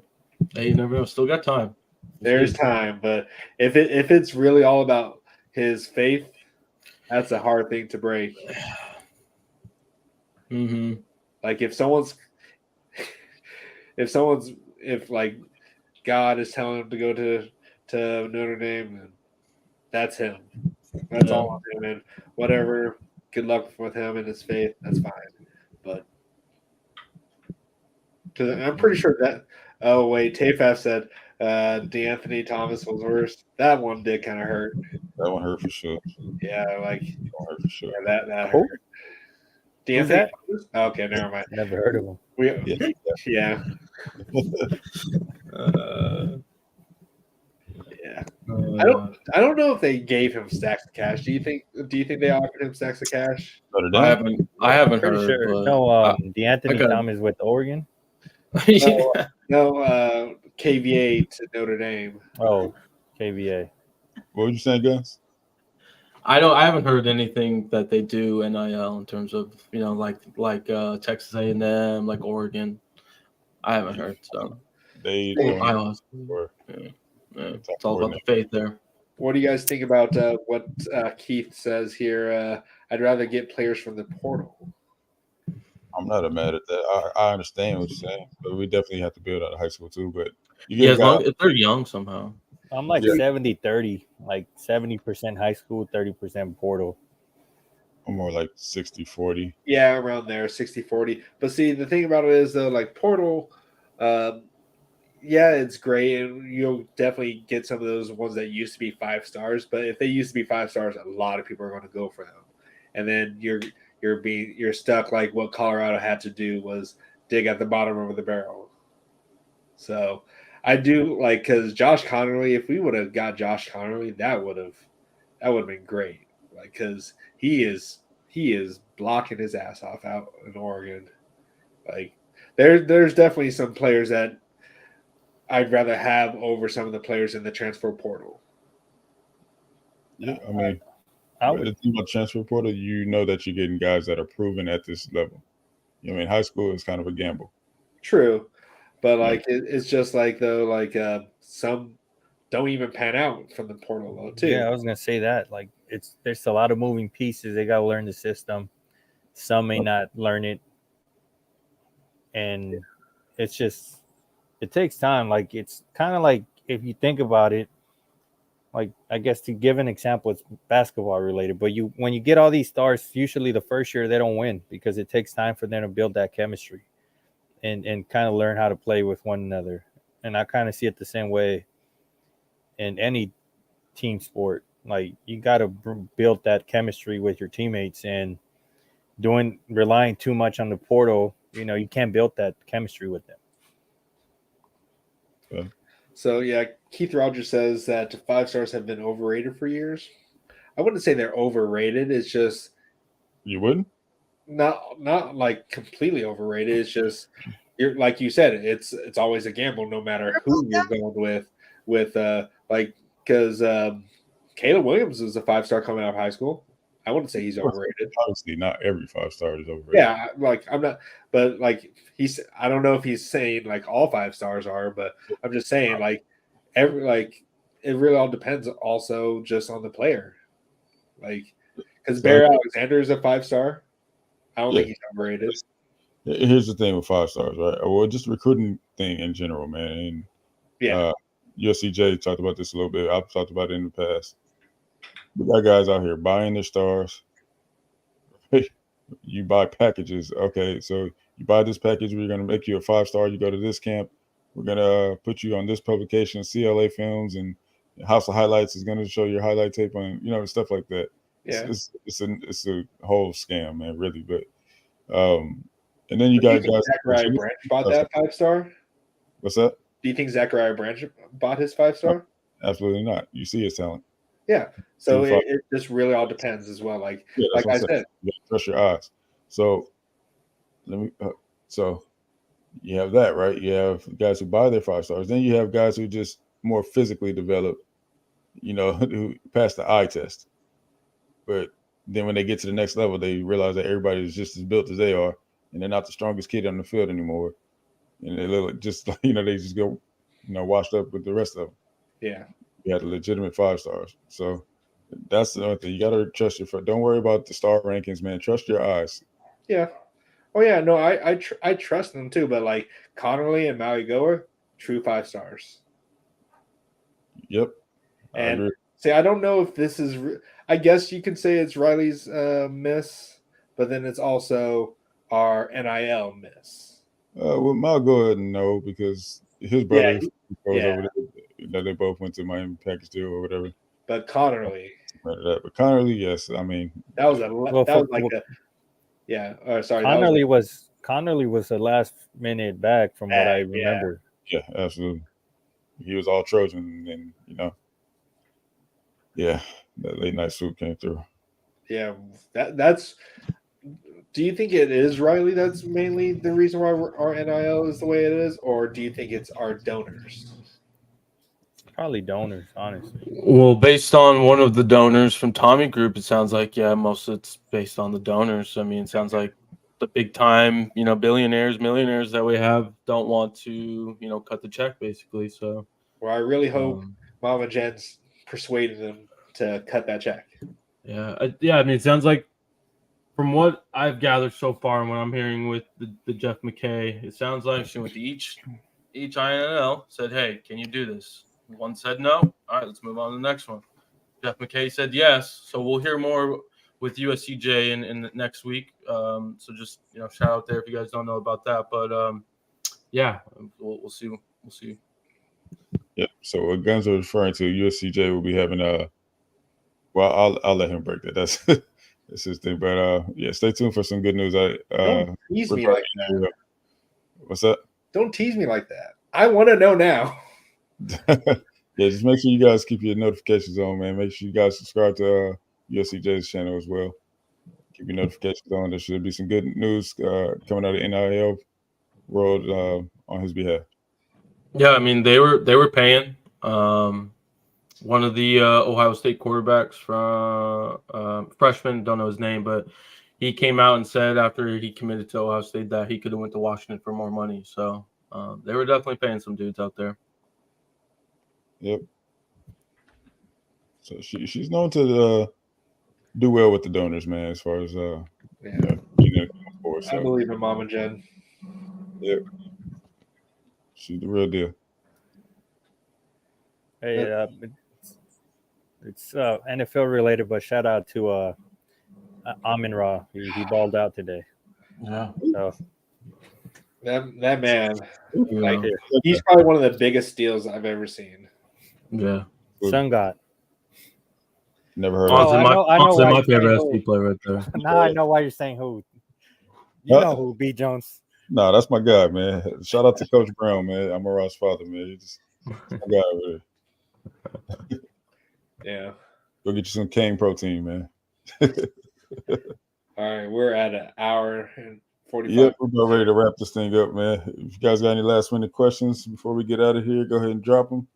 Hey, you never know. Still got time. There's time, but if it's really all about his faith, that's a hard thing to break. Like if like God is telling him to go to Notre Dame, then that's him. That's all on him, and whatever. Good luck with him and his faith. That's fine, but I'm pretty sure that. Oh wait, Tafaf said DeAnthony Thomas was worse. That one did kind of hurt. That one hurt for sure. Yeah, like that one hurt for sure. Yeah, that hurt. DeAnthony Thomas? Okay, never mind. Never heard of him. Yeah. I don't know if they gave him stacks of cash. Do you think they offered him stacks of cash? I haven't heard. Sure. But no, DeAnthony Thomas with Oregon. No, KVA to Notre Dame. Oh, KVA. What would you say, Guns? I haven't heard anything that they do NIL in terms of like Texas A&M, like Oregon. I haven't heard so. They Iowa. It's all about the faith there. What do you guys think about what Keith says here? I'd rather get players from the portal. I'm not mad at that. I understand what you're saying, but we definitely have to build out of high school too. But as long as they're young somehow. I'm like 70-30, like 70% high school, 30% portal. I'm more like 60-40. Yeah, around there, 60-40. But see, the thing about it is though, like portal, it's great, and you'll definitely get some of those ones that used to be 5 stars. But if they used to be 5 stars, a lot of people are going to go for them, and then you're stuck like what Colorado had to do was dig at the bottom of the barrel. So I do like, because Josh Connerly, if we would have got Josh Connerly, that would have been great. Like, because he is blocking his ass off out in Oregon. Like there's definitely some players that I'd rather have over some of the players in the transfer portal. Yeah, I mean, the thing about transfer portal, you know that you're getting guys that are proven at this level. I mean, high school is kind of a gamble. True, but like it's just like though, like some don't even pan out from the portal though, too. Yeah, I was gonna say that. Like, there's a lot of moving pieces. They gotta learn the system. Some may not learn it, and it takes time. Like, it's kind of like, if you think about it, like, I guess to give an example, it's basketball related. But when you get all these stars, usually the first year they don't win because it takes time for them to build that chemistry and kind of learn how to play with one another. And I kind of see it the same way in any team sport. Like, you got to build that chemistry with your teammates, and relying too much on the portal, you can't build that chemistry with them. Yeah. So yeah, Keith Rogers says that 5-stars have been overrated for years. I wouldn't say they're overrated. It's just You wouldn't? not like completely overrated. It's just, you're like you said, it's always a gamble no matter who you're going with like, because Caleb Williams is a 5-star coming out of high school. I wouldn't say he's overrated. Obviously, not every 5-star is overrated. Yeah, like I'm not, but like I don't know if he's saying like all 5-stars are, but I'm just saying like it really all depends also just on the player. Like, because Barry Alexander is a 5-star. I don't think he's overrated. Here's the thing with 5-stars, right? Well, just recruiting thing in general, man. And USCJ talked about this a little bit. I've talked about it in the past. We got guys out here buying their stars. You buy packages. Okay, so you buy this package. We're going to make you a 5-star. You go to this camp. We're going to put you on this publication, CLA Films, and House of Highlights is going to show your highlight tape on, stuff like that. Yeah, it's a whole scam, man, really. But and then you got guys. Zachariah Branch bought that 5-star. What's that? Do you think Zachariah Branch bought his 5-star? No, absolutely not. You see his talent. Yeah. So it just really all depends as well. Like I said, you trust your eyes. So so you have that, right? You have guys who buy their 5-stars. Then you have guys who just more physically develop, who pass the eye test. But then when they get to the next level, they realize that everybody is just as built as they are, and they're not the strongest kid on the field anymore. And they look just like, they just go, washed up with the rest of them. Yeah. You had the legitimate 5-stars. So that's the other thing. You got to trust your. Don't worry about the star rankings, man. Trust your eyes. Yeah. Oh yeah. No, I trust them too. But like Connerly and Maui Goa, true 5-stars. Yep. And see, I don't know if this is. I guess you can say it's Riley's miss, but then it's also our NIL miss. Well, I'll go ahead and no, because his brother goes over there. That they both went to Miami package deal or whatever. But Connerly. But Connerly, yes. I mean, that was sorry. Connerly was a last minute back from what I remember. Yeah, absolutely. He was all Trojan, and that late night swoop came through. Yeah, that's. Do you think it is Riley that's mainly the reason why our NIL is the way it is, or do you think it's our donors? Probably donors, honestly. Well, based on one of the donors from Tommy Group, it sounds like, most of it's based on the donors. I mean, it sounds like the big time, billionaires, millionaires that we have don't want to, cut the check, basically. So, well, I really hope Mama Jen's persuaded them to cut that check. Yeah. I mean, it sounds like, from what I've gathered so far and what I'm hearing with the Jeff McKay, it sounds like she went to each INL, said, hey, can you do this? One said no. All right, let's move on to the next one. Jeff McKay said yes. So we'll hear more with USCJ in the next week. So just shout out there if you guys don't know about that. But we'll see. We'll see. Yeah. So what Guns are referring to, USCJ will be having I'll let him break that. That's his thing. But stay tuned for some good news. Don't tease me like that. What's that? Don't tease me like that. I want to know now. Just make sure you guys keep your notifications on, man. Make sure you guys subscribe to USCJ's channel as well. Keep your notifications on. There should be some good news coming out of the NIL world on his behalf. Yeah, I mean they were paying one of the Ohio State quarterbacks from freshman, don't know his name, but he came out and said after he committed to Ohio State that he could have went to Washington for more money. So they were definitely paying some dudes out there. Yep. So she's known to do well with the donors, man. As far as sports. I So believe in Mama Jen. yeah, she's the real deal. Hey, it's NFL related, but shout out to Amin Ra. He balled out today. Yeah. So That man, Yeah. he's probably one of the biggest steals I've ever seen. Yeah. Sun God. Never heard Honestly, of I it. know honestly, why my you're saying favorite who. SC player right there. Now I know why you're saying who. You know who, B. Jones. No, that's my guy, man. Shout out to Coach Brown, man. I'm Ross' father, man. He's my guy over there. Yeah. Go get you some cane protein, man. All right, we're at an hour and 45. Yep, we're about ready to wrap this thing up, man. If you guys got any last minute questions before we get out of here, go ahead and drop them.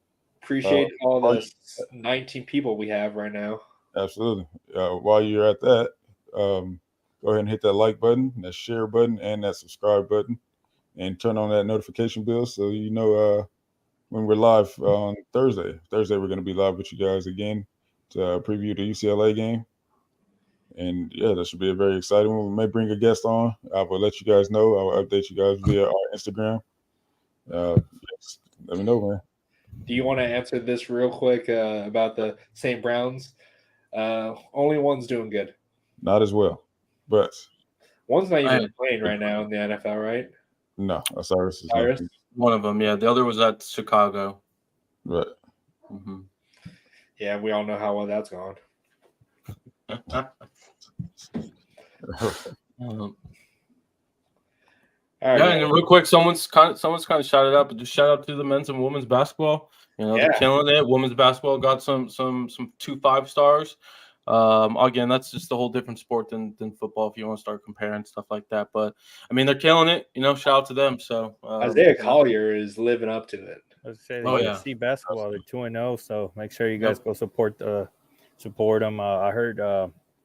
Appreciate all the 19 people we have right now. Absolutely. While you're at that, go ahead and hit that like button, that share button, and that subscribe button, and turn on that notification bell so you know when we're live on Thursday. Thursday, we're going to be live with you guys again to preview the UCLA game. And yeah, that should be a very exciting one. We may bring a guest on. I will let you guys know. I will update you guys via our Instagram. Just let me know, man. Do you want to answer this real quick about the St. Browns? Only one's doing good. Not as well, but One's not even playing right now in the NFL, right? no, Osiris is Cyrus? not. One of them, yeah. The other was at Chicago. Right. Mm-hmm. Yeah, we all know how well that's gone. All right, Yeah, and then real quick, someone's kind of shouted out, but just shout out to the men's and women's basketball. You know, they're killing it. Women's basketball got some 2 5-stars. Again, that's just a whole different sport than football if you want to start comparing stuff like that. But I mean, they're killing it. You know, shout out to them. So Isaiah Collier is living up to it. Let's say Oh, the yeah. USC basketball. They're 2-0, so make sure you guys go support them. I heard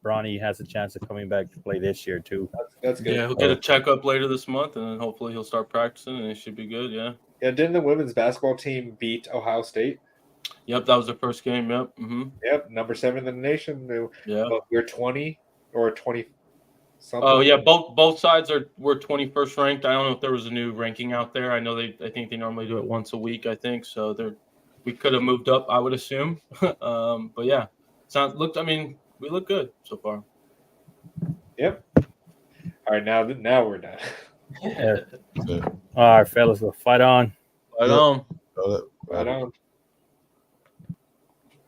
Bronny has a chance of coming back to play this year too. That's good. Yeah, he'll get a checkup later this month, and then hopefully he'll start practicing, and it should be good. Yeah. Yeah, didn't the women's basketball team beat Ohio State? Yep, that was their first game. Yep. Mm-hmm. Yep, number 7 in the nation. Yeah. But we're 20 or 20 something. Oh yeah, both sides were 21st ranked. I don't know if there was a new ranking out there. I know I think they normally do it once a week. I think so. We could have moved up, I would assume. But yeah, we look good so far. Yep. All right, now we're done. All right, fellas, we'll fight on. Right on. Right on.